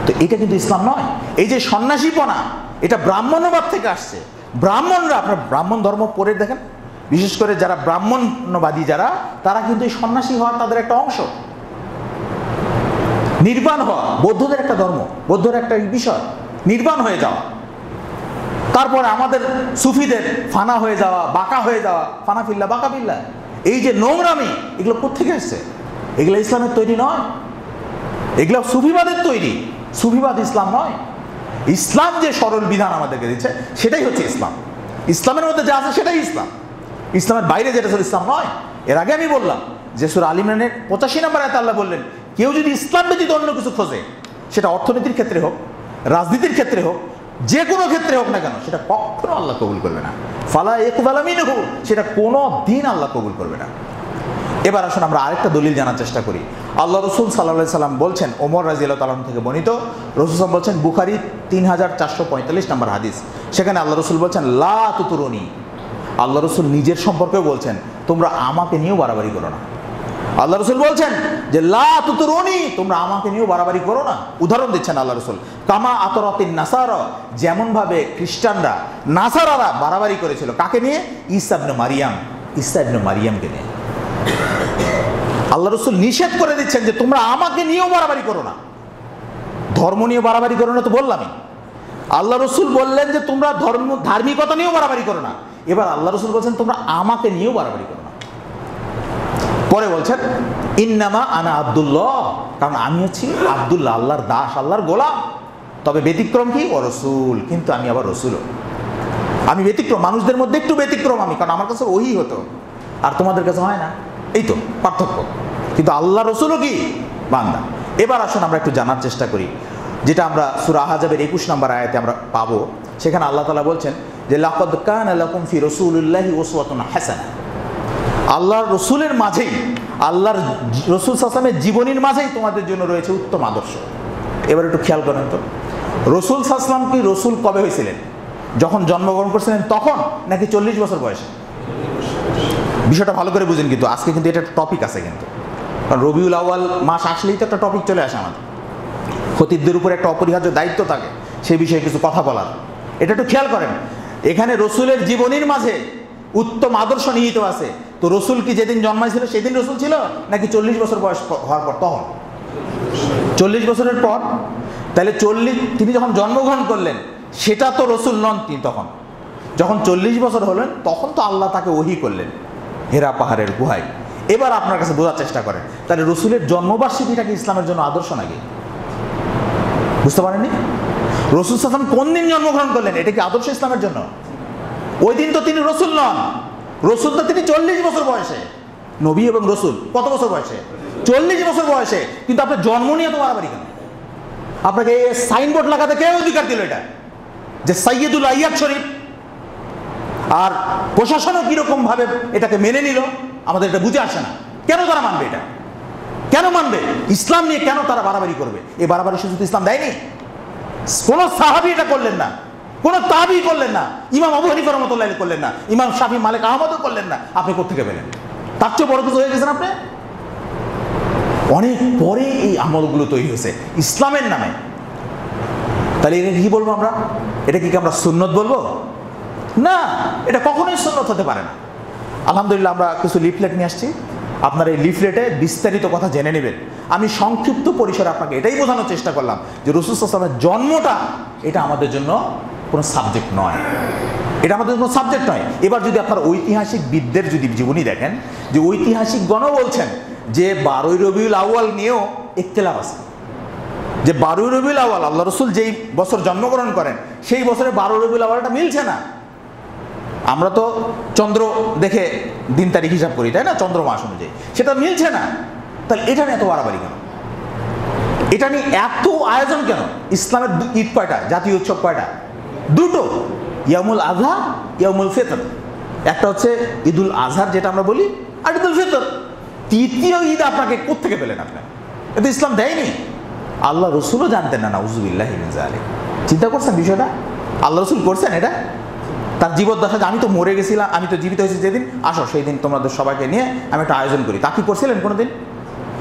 তো এটা কিন্তু ইসলাম নয়। এই যে সন্ন্যাসীপনা, এটা ব্রাহ্মণ্যবাদ থেকে আসছে। ব্রাহ্মণরা, আপনার ব্রাহ্মণ ধর্ম পড়ে দেখেন, বিশেষ করে যারা ব্রাহ্মণ্যবাদী যারা, তারা কিন্তু এই সন্ন্যাসী হওয়ার তাদের একটা অংশ। নির্বাণ হওয়া বৌদ্ধদের একটা ধর্ম, বৌদ্ধদের একটা বিষয়, নির্বাণ হয়ে যাওয়া। তারপরে আমাদের সুফিদের ফানা হয়ে যাওয়া, বাঁকা হয়ে যাওয়া, ফানা ফিল্লা বাঁকা ফিল্লা, এই যে নোংরামি, এগুলো কোত্থেকে এসছে? এগুলো ইসলামের তৈরি নয়, এগুলো সুফিবাদের তৈরি। সুফিবাদ ইসলাম নয়। ইসলাম যে সরল বিধান আমাদেরকে দিচ্ছে সেটাই হচ্ছে ইসলাম। ইসলামের মধ্যে যা আছে সেটাই ইসলাম। ইসলামের বাইরে যেটা ছিল ইসলাম নয়। এর আগে আমি বললাম যে সূরা আল ইমরানের 85 নম্বর আয়াতে আল্লাহ বললেন, কেউ যদি ইসলাম ব্যতীত অন্য কিছু খোঁজে, সেটা অর্থনীতির ক্ষেত্রে হোক, রাজনীতির ক্ষেত্রে হোক, যে কোনো ক্ষেত্রে হোক না কেন, সেটা কখনো আল্লাহ কবুল করবে না। ফালা ইয়াকবালু মিনহু, সেটা কোনো দিন আল্লাহ কবুল করবে না। এবার আসুন আমরা আরেকটা দলিল জানার চেষ্টা করি। আল্লাহ রসুল সাল্লাল্লাহু আলাইহি সাল্লাম বলছেন, ওমর রাদিয়াল্লাহু তাআলা থেকে বর্ণিত, রসুল সাল্লাল্লাহু বলছেন, বুখারী 3445 নম্বর হাদিস, সেখানে আল্লাহ রসুল বলছেন লা তুতুরুনি। আল্লাহ রসুল নিজের সম্পর্কেও বলছেন, তোমরা আমাকে নিয়েও বাড়াবাড়ি করো না। আল্লাহ রসুল বলছেন যে লা তুতুরুনি, তোমরা আমাকে নিয়েও বাড়াবাড়ি করো না। উদাহরণ দিচ্ছেন আল্লাহ রসুল, কামা আতরাতিন নাসারা, যেমনভাবে খ্রিস্টানরা, নাসারারা বাড়াবাড়ি করেছিল কাকে নিয়ে? ঈসা ইবনে মারিয়াম, ঈসা ইবনে মারিয়ামকে নিয়ে। আল্লাহ রসুল নিষেধ করে দিচ্ছেন যে তোমরা আমাকে নিয়েও বাড়াবাড়ি করো না। ধর্ম নিয়ে বাড়াবাড়ি করো না তো বললামই। আল্লাহ রসুল বললেন যে তোমরা ধার্মিকতা নিয়েও বাড়াবাড়ি করো না। এবার আল্লাহ রসুল বলছেন তোমরা আমাকে নিয়েও বাড়াবাড়ি করো না। পরে বলছেন ইন্নামা আনা আব্দুল্লাহ, কারণ আমি হচ্ছি আব্দুল্লাহ, আল্লাহর দাস, আল্লাহর গোলাম। তবে ব্যতিক্রম কি? ও রসুল, কিন্তু আমি আবার রসুলও। আমি ব্যতিক্রম, মানুষদের মধ্যে একটু ব্যতিক্রম আমি, কারণ আমার কাছে ওহী হতো আর তোমাদের কাছে হয় না, এই তো পার্থক্য। কিন্তু আল্লাহ রসুলও কি বান্দা। এবার আসুন আমরা একটু জানার চেষ্টা করি, যেটা আমরা সূরা আহজাবের 21 নম্বর আয়াতে আমরা পাবো। সেখানে আল্লাহ তাআলা বলছেন যে লাকাদ কানা লাকুম ফি রাসূলিল্লাহি উসওয়াতুন হাসানাহ। আল্লাহর রসুলের মাঝেই, আল্লাহর রসুল সাল্লাল্লাহু আলাইহি ওয়াসাল্লামের জীবনীর মাঝেই তোমাদের জন্য রয়েছে উত্তম আদর্শ। এবার একটু খেয়াল করেন তো, রসুল সাল্লাল্লাহু আলাইহি ওয়াসাল্লাম কি রসুল কবে হয়েছিলেন? যখন জন্মগ্রহণ করেছিলেন তখন, নাকি 40 বছর বয়সে? বিষয়টা ভালো করে বুঝেন, কিন্তু আজকে কিন্তু এটা টপিক আছে কিন্তু, কারণ রবিউল আউয়াল মাস আসলেই তো একটা টপিক চলে আসে আমাদের। খতিবদের উপর একটা অপরিহার্য দায়িত্ব থাকে সেই বিষয়ে কিছু কথা বলার। এটা একটু খেয়াল করেন, এখানে রসুলের জীবনীর মাঝে উত্তম আদর্শ নিহিত আছে। তো রসুল কি যেদিন জন্মাইছিল সেদিন রসুল ছিল, নাকি 40 বছর বয়স হওয়ার পর? তখন 40 বছরের পর। তাহলে তিনি যখন জন্মগ্রহণ করলেন সেটা তো রসুল নন তিনি। তখন যখন 40 বছর হলেন তখন তো আল্লাহ তাকে ওহী করলেন হেরা পাহাড়ের গুহায়। এবার আপনার কাছে বোঝার চেষ্টা করেন, তাহলে রসুলের জন্মবার্ষিকীটা কি ইসলামের জন্য আদর্শ নাকি? বুঝতে পারেননি? রসুল সাল্লাল্লাহু আলাইহি ওয়াসাল্লাম কোন দিন জন্মগ্রহণ করলেন, এটা কি আদর্শ ইসলামের জন্য? ওই দিন তো তিনি রসুল নন। রসুল তো তিনি 40 বছর বয়সে, নবী এবং রসুল কত বছর বয়সে? 40 বছর বয়সে। কিন্তু আপনার জন্ম নিয়ে তো বাড়াবাড়ি কেন? আপনাকে সাইনবোর্ড লাগাতে কে অধিকার দিল এটা, যে সাইয়্যিদুল আইয়াদ শরীফ? আর প্রশাসনও কিরকম ভাবে এটাকে মেনে নিল, আমাদের এটা বুঝে আসে না। কেন তারা মানবে এটা? কেন মানবে? ইসলাম নিয়ে কেন তারা বাড়াবাড়ি করবে? এই বাড়াবাড়ি সুযোগ ইসলাম দেয়নি। কোন সাহাবী এটা করলেন না, কোন তাবী করলেন না, ইমাম আবু হানিফা রাহমাতুল্লাহ আলাইহি করলেন না, ইমাম শাফি, মালিক, আহমদও করলেন না। আপনি কোত্থেকে পেলেন? তার চেয়ে বড় কিছু হয়ে গেছেন আপনি। অনেক পরে এই আমলগুলো তৈরি হয়েছে ইসলামের নামে। তাহলে এটা কি বলবো আমরা? এটা কি আমরা সুন্নত বলবো? না, এটা কখনোই সুন্নত হতে পারে না। আলহামদুলিল্লাহ আমরা কিছু লিফলেট নিয়ে আসছি, আপনার এই লিফলেটে বিস্তারিত কথা জেনে নেবেন। আমি সংক্ষিপ্ত পরিসরে আপনাকে এটাই বোঝানোর চেষ্টা করলাম যে রাসূল সাল্লাল্লাহু আলাইহি ওয়াসাল্লামের জন্মটা এটা আমাদের জন্য কোনো সাবজেক্ট নয়। এটা আমাদের কোনো সাবজেক্ট নয়। এবার যদি আপনার ঐতিহাসিকবিদদের যদি জীবনী দেখেন, যে ঐতিহাসিকগণও বলছেন যে 12ই রবিউল আউয়াল নিয়েও ইখতিলাফ আছে, যে 12ই রবিউল আউয়াল আল্লাহ রসুল যেই বছর জন্মগ্রহণ করেন সেই বছরে 12 রবিউল আউয়ালটা মিলছে না। আমরা তো চন্দ্র দেখে দিন তারিখ হিসাব করি, তাই না, চন্দ্র মাস অনুযায়ী, সেটা মিলছে না। তাহলে এটা নিয়ে এত বাড়াবাড়ি কেন? এটা নিয়ে এত আয়োজন কেন? ইসলামের ঈদ কয়টা? জাতীয় উৎসব কয়টা? দুটো, ইয়ামুল আজহা, ইয়ামুল ফিতর। একটা হচ্ছে ঈদুল আজহার যেটা আমরা বলি, আর ঈদুল ফিতর। তৃতীয় ঈদ আপনাকে কোত্থেকে পেলেন? আপনার এটা ইসলাম দেয়নি। আল্লাহ রসুলও জানতেন না, নাউযুবিল্লাহি মিন যালিক। চিন্তা করছেন বিষয়টা? আল্লাহ রসুল করছেন এটা? তার জীবদ্দশা যে আমি তো মরে গেছিলাম, আমি তো জীবিত হয়েছি যেদিন, আসো সেই দিন তোমাদের সবাইকে নিয়ে আমি একটা আয়োজন করি। তা কি করছিলেন কোনোদিন?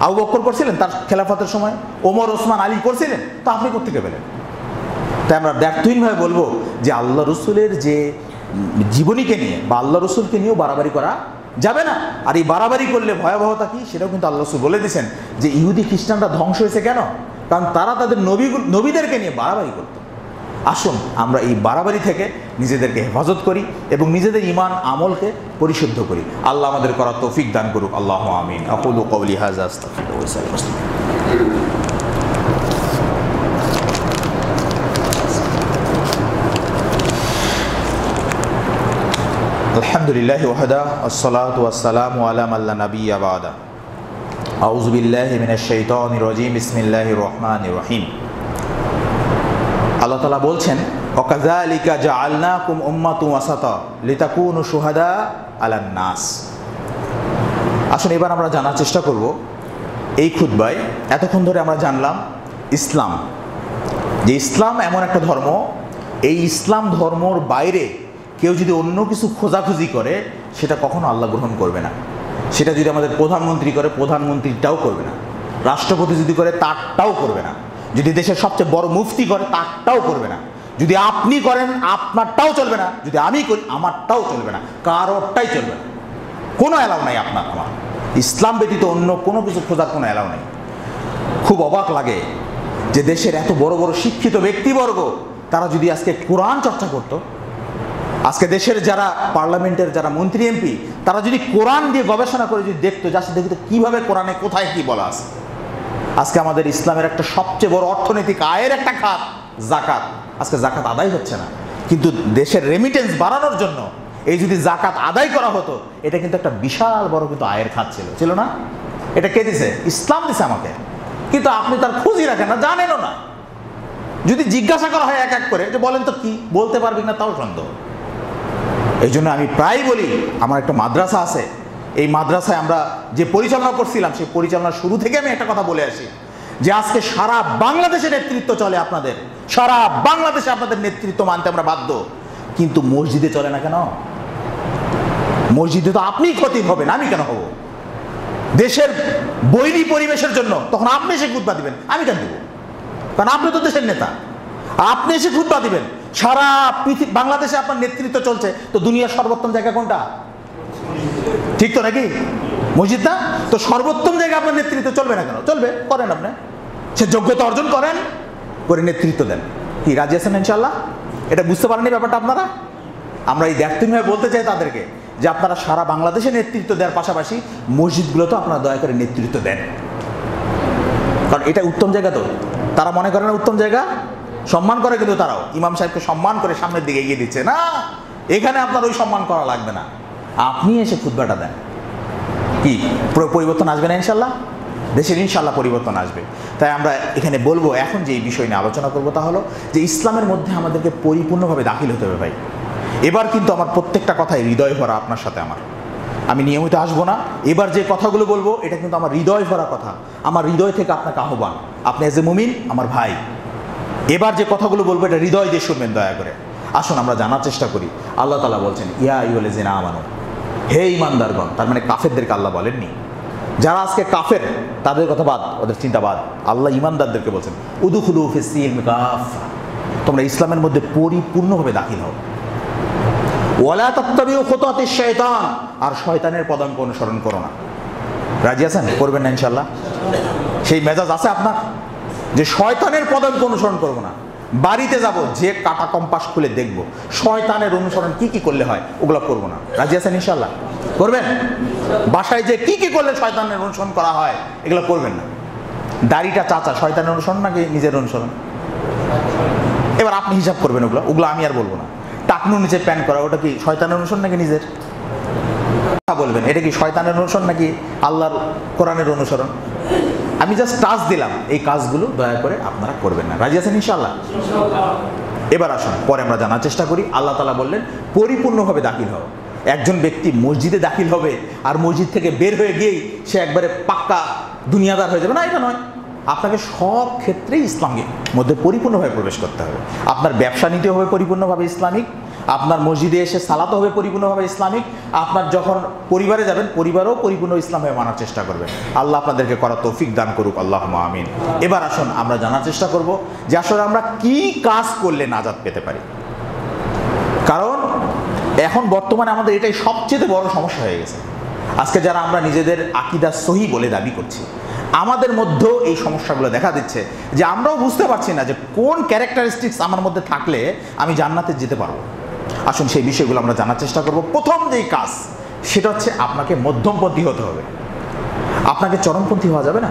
আবু বকর করছিলেন তার খেলাফতের সময়, ওমর, ওসমান, আলী করছিলেন, তো আপনি কোত্থেকে পেলেন? তাই আমরা ব্যর্থহীনভাবে বলবো যে আল্লাহ রসুলের যে জীবনীকে নিয়ে বা আল্লাহ রসুলকে নিয়েও বাড়াবাড়ি করা যাবে না। আর এই বাড়াবাড়ি করলে ভয়াবহতা কি সেটাও কিন্তু আল্লাহ রসুল বলে দিয়েছেন, যে ইহুদি খ্রিস্টানরা ধ্বংস হয়েছে কেন? কারণ তারা তাদের নবীদেরকে নিয়ে বাড়াবাড়ি করত। আসুন আমরা এই বাড়াবাড়ি থেকে নিজেদেরকে হেফাজত করি এবং নিজেদের ঈমান আমলকে পরিশুদ্ধ করি। আল্লাহ আমাদের করার তৌফিক দান করুক। আল্লাহু আমিন। আকুলু কওলি হাযা আস্তাগফিরুল্লাহ ওয়া আস্তাগফিরুল্লাহ। আলহামদুলিল্লাহি ওয়াহদা ওয়াসসালাতু ওয়াসসালামু আলা মান লা নাবিয়্যা বা'দা। আউযু বিল্লাহি মিনাশ শাইতানির রাজীম। বিসমিল্লাহির রহমানির রহিম। আল্লাহ তাআলা বলছেন, ওয়াকাযালিকা জাআলনাকুম উম্মাতান ওয়াসাতা লিতাকুনু শুহাদা আলান নাস। আসুন এবার আমরা জানার চেষ্টা করব এই খুতবায়। এতক্ষণ ধরে আমরা জানলাম ইসলাম, যে ইসলাম এমন একটা ধর্ম, এই ইসলাম ধর্মর বাইরে কেউ যদি অন্য কিছু খোঁজাখুঁজি করে সেটা কখনো আল্লাহ গ্রহণ করবে না। সেটা যদি আমাদের প্রধানমন্ত্রী করে, প্রধানমন্ত্রীটাও করবে না। রাষ্ট্রপতি যদি করে, তারটাও করবে না। যদি দেশের সবচেয়ে বড় মুফতি করে, তারটাও করবে না। যদি আপনি করেন, আপনারটাও চলবে না। যদি আমি করি, আমারটাও চলবে না। কারোরটাই চলবে না। কোনো অ্যালাউ নাই আপনার আমার। ইসলাম ব্যতীত অন্য কোনো কিছু খোঁজার কোনো অ্যালাউ নাই। খুব অবাক লাগে যে দেশের এত বড় বড় শিক্ষিত ব্যক্তিবর্গ তারা যদি আজকে কোরআন চর্চা করতো, আজকে দেশের যারা পার্লামেন্টের যারা মন্ত্রী এমপি তারা যদি কোরআন দিয়ে গবেষণা করে যদি দেখতো, যাচ্ছে দেখতো কীভাবে কোরআনে কোথায় কী বলা আছে। আজকে আমাদের ইসলামের একটা সবচেয়ে বড় অর্থনৈতিক আয়ের একটা খাত যাকাত, আজকে যাকাত আদায় হচ্ছে না। কিন্তু দেশের রেমিটেন্স বাড়ানোর জন্য এই যদি যাকাত আদায় করা হতো, এটা কিন্তু একটা বিশাল বড় কিন্তু আয়ের খাত ছিল না? এটা কে দিছে? ইসলাম দিছে আমাকে। কিন্তু আপনি তার খুঁজই রাখেন না, জানেনও না। যদি জিজ্ঞাসা করা হয় এক এক করে যে বলেন তো কি, বলতে পারবি না, তাও সন্দেহ। এই জন্য আমি প্রায় বলি, আমার একটা মাদ্রাসা আছে, এই মাদ্রাসায় আমরা যে পরিচালনা করছিলাম সেই পরিচালনার শুরু থেকে আমি একটা কথা বলে আসি, যে আজকে সারা বাংলাদেশে নেতৃত্ব চলে আপনাদের, সারা বাংলাদেশে আপনাদের নেতৃত্ব মানতে আমরা বাধ্য, কিন্তু মসজিদে চলে না কেন? মসজিদে তো আপনিই খতিব হবেন, আমি কেন হব? দেশের বৈরী পরিবেশের জন্য তখন আপনি এসে খুতবা দিবেন, আমি কেন দেব? কারণ আপনি তো দেশের নেতা, আপনি এসে খুতবা দিবেন। সারা পৃথিবী বাংলাদেশে আপনার নেতৃত্ব চলছে, তো দুনিয়ার সর্বোত্তম জায়গা কোনটা? ঠিক তো নাকি? মসজিদ না? তো সর্বোত্তম জায়গায় আপনার নেতৃত্ব চলবে না কেন? চলবে, করেন আপনি, সে যোগ্যতা অর্জন করেন, করে নেতৃত্ব দেন। কি রাজি আছেন ইনশাল্লাহ? এটা বুঝতে পারেননি ব্যাপারটা আপনারা? আমরা এই দেখতেভাবে বলতে চাই তাদেরকে যে আপনারা সারা বাংলাদেশে নেতৃত্ব দেওয়ার পাশাপাশি মসজিদগুলোতেও আপনারা দয়া করে নেতৃত্ব দেন। কারণ এটা উত্তম জায়গা, তো তারা মনে করে না উত্তম জায়গা, সম্মান করে, কিন্তু তারাও ইমাম সাহেবকে সম্মান করে সামনের দিকে এগিয়ে দিচ্ছে না। এখানে আপনার ওই সম্মান করা লাগবে না, আপনি এসে খুতবাটা দেন। কি পরিবর্তন আসবে না ইনশাল্লাহ? দেশের ইনশাল্লাহ পরিবর্তন আসবে। তাই আমরা এখানে বলবো, এখন যে এই বিষয় নিয়ে আলোচনা করবো তা হলো যে ইসলামের মধ্যে আমাদেরকে পরিপূর্ণভাবে দাখিল হতে হবে ভাই। এবার কিন্তু আমার প্রত্যেকটা কথাই হৃদয় ভরা আপনার সাথে আমার, আমি নিয়মিত আসবো না। এবার যে কথাগুলো বলবো এটা কিন্তু আমার হৃদয় ভরা কথা, আমার হৃদয় থেকে আপনাকে আহ্বান। আপনি এজ এ মুমিন আমার ভাই, এবার যে কথাগুলো বলবো এটা হৃদয় দিয়ে শুনবেন দয়া করে। আসুন আমরা জানার চেষ্টা করি। আল্লাহ তাআলা বলছেন, ইয়া আইয়ুহাল্লাযীনা আমানু, হে ঈমানদারগণ। তার মানে কাফেরদেরকে আল্লাহ বলেননি। যারা আজকে কাফের তাদের কথা বাদ, ওদের চিন্তাবাদ। আল্লাহ ঈমানদারদেরকে বলছেন, উদখুলু ফিস-সিলমি কাফা, তোমরা ইসলামের মধ্যে পরিপূর্ণভাবে দাখিল হও। ওয়ালা তাত্তাবিউ খুতুওয়াতিশ শাইতান, আর শয়তানের পদাঙ্ক অনুসরণ করো না। রাজি আছেন? করবেন না ইনশাআল্লাহ? সেই মেজাজ আছে আপনার যে শয়তানের পদাঙ্ক অনুসরণ করবো না? বাড়িতে যাব, যে কাটা কম্পাস খুলে দেখব শয়তানের অনুসরণ কি কি করলে হয়, ওগুলো করবো না। রাজি আছেন ইনশাল্লাহ? করবেন? বাসায় যে কি কি করলে শয়তানের অনুসরণ করা হয় এগুলো করবেন না। দাড়িটা চাচা শয়তানের অনুসরণ নাকি নিজের অনুসরণ? এবার আপনি হিসাব করবেন, ওগুলো ওগুলো আমি আর বলবো না। টাকনু নিচে প্যান্ট করা, ওটা কি শয়তানের অনুসরণ নাকি নিজের? বলবেন এটা কি শয়তানের অনুসরণ নাকি আল্লাহর কোরআনের অনুসরণ? আমি জাস্ট টাচ দিলাম, এই কাজগুলো দয়া করে আপনারা করবেন না। রাজি আছেন ইনশাআল্লাহ? এবার আসুন পরে আমরা জানার চেষ্টা করি। আল্লাহ তাআলা বললেন পরিপূর্ণভাবে দাখিল হও। একজন ব্যক্তি মসজিদে দাখিল হবে আর মসজিদ থেকে বের হয়ে গিয়েই সে একবারে পাক্কা দুনিয়াদার হয়ে যাবে না, এটা নয়। আপনাকে সব ক্ষেত্রেই ইসলামের মধ্যে পরিপূর্ণভাবে প্রবেশ করতে হবে। আপনার ব্যবসা নিতে হবে পরিপূর্ণভাবে ইসলামিক, আপনার মসজিদে এসে সালাতে হবে পরিপূর্ণভাবে ইসলামিক, আপনার যখন পরিবারে যাবেন পরিবারও পরিপূর্ণ ইসলামে মানার চেষ্টা করবেন। আল্লাহ আপনাদেরকে করার তৌফিক দান করুক, আল্লাহুম্মা আমিন। এবার আসুন আমরা জানার চেষ্টা করব যে আসলে আমরা কি কাজ করলে নাজাত পেতে পারি। কারণ এখন বর্তমানে আমাদের এটাই সবচেয়ে বড় সমস্যা হয়ে গেছে। আজকে যারা আমরা নিজেদের আকীদা সহি বলে দাবি করছি, আমাদের মধ্যেও এই সমস্যাগুলো দেখা দিচ্ছে যে আমরাও বুঝতে পারছি না যে কোন ক্যারেক্টারিস্টিক্স আমার মধ্যে থাকলে আমি জান্নাতে যেতে পারবো। আসুন সেই বিষয়গুলো আমরা জানার চেষ্টা করব। প্রথম যেই কাজ সেটা হচ্ছে আপনাকে মধ্যমপন্থী হতে হবে। আপনাকে চরমপন্থী হওয়া যাবে না,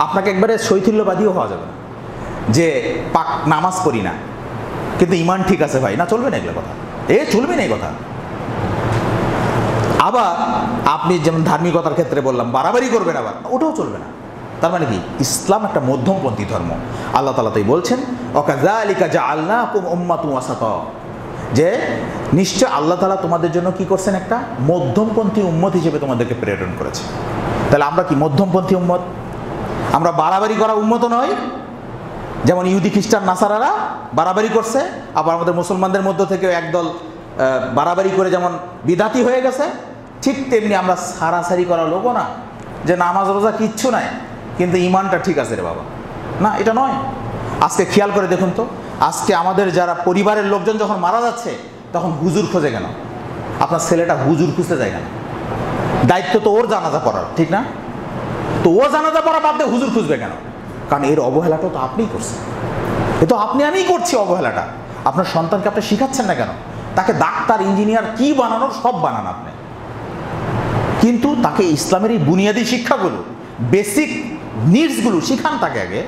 আপনাকে একবারে শৈথিল্যবাদীও হওয়া যাবে না যে পাক নামাজ পড়ি না কিন্তু ইমান ঠিক আছে ভাই, না চলবে না এগুলো কথা, চলবে না এই কথা। আবার আপনি যেমন ধার্মিকতার ক্ষেত্রে বললাম বাড়াবাড়ি করবেন, আবার ওটাও চলবে না। তার মানে কি? ইসলাম একটা মধ্যমপন্থী ধর্ম। আল্লাহ তাআলা তাই বলছেন ওয়াকাযালিকা জাআলনাকুম উম্মাতান ওয়াসাতা, যে নিশ্চয় আল্লাহ তাআলা তোমাদের জন্য কি করছেন, একটা মধ্যমপন্থী উম্মত হিসেবে তোমাদেরকে প্রেরণ করেছে। তাহলে আমরা কি মধ্যমপন্থী উম্মত? আমরা বাড়াবাড়ি করা উম্মত নয়। যেমন ইহুদি খ্রিস্টান নাসারারা বাড়াবাড়ি করছে, আবার আমাদের মুসলমানদের মধ্য থেকে একদল বাড়াবাড়ি করে যেমন বিদাতি হয়ে গেছে, ঠিক তেমনি আমরা সারাসারি করা লোকও না যে নামাজ রোজা কিচ্ছু নাই কিন্তু ইমানটা ঠিক আছে রে বাবা, না এটা নয়। আজকে খেয়াল করে দেখুন তো, আজকে আমাদের যারা পরিবারের লোকজন যখন মারা যাচ্ছে তখন হুজুর খোঁজে কেন? আপনার ছেলেটা হুজুর খুঁজতে যায় কেন? দায়িত্ব তো ওর জানাজা পড়ার, ঠিক না? তো ও জানাজা পড়া বাদ দিয়ে হুজুর খুঁজবে কেন? কারণ এর অবহেলাটা তো আপনিই করছেন, এ তো আমিই করছি অবহেলাটা। আপনার সন্তানকে আপনি শিখাচ্ছেন না কেন? তাকে ডাক্তার ইঞ্জিনিয়ার কি বানানোর সব বানান আপনি, কিন্তু তাকে ইসলামের এই বুনিয়াদী শিক্ষাগুলো, বেসিক নিডসগুলো শিখান তাকে আগে।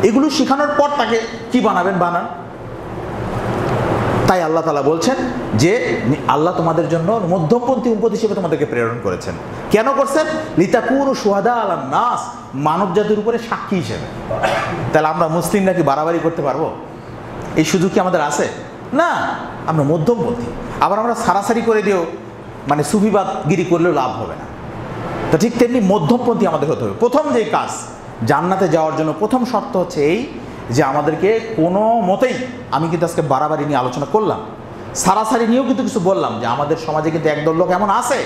এগুলো শেখানোর পর তাকে কি বানাবেন বানান। তাই আল্লাহ তাআলা বলছেন যে আল্লাহ তোমাদের জন্য মধ্যমপন্থী উম্মত হিসেবে তোমাদেরকে প্রেরণ করেছেন। কেন করছেন? লিতাকুনু শুহাদা আলান নাস, মানব জাতির উপরে সাক্ষী হিসেবে। তাহলে আমরা মুসলিমরা কি বাড়াবাড়ি করতে পারবো? এই সুযোগ কি আমাদের আছে? না, আমরা মধ্যমপন্থী। আবার আমরা সারাসারি করে দিও মানে সুফিবাদগিরি করলেও লাভ হবে না। তো ঠিক তেমনি মধ্যমপন্থী আমাদের হতে হবে। প্রথম যেই কাজ জান্নাতে যাওয়ার জন্য প্রথম শর্ত হচ্ছে এই যে আমাদেরকে কোনো মতেই, আমি কিন্তু আজকে বাড়াবাড়ি নিয়ে আলোচনা করলাম, সারাসারি নিয়েও কিন্তু কিছু বললাম যে আমাদের সমাজে কিন্তু একদল লোক এমন আছে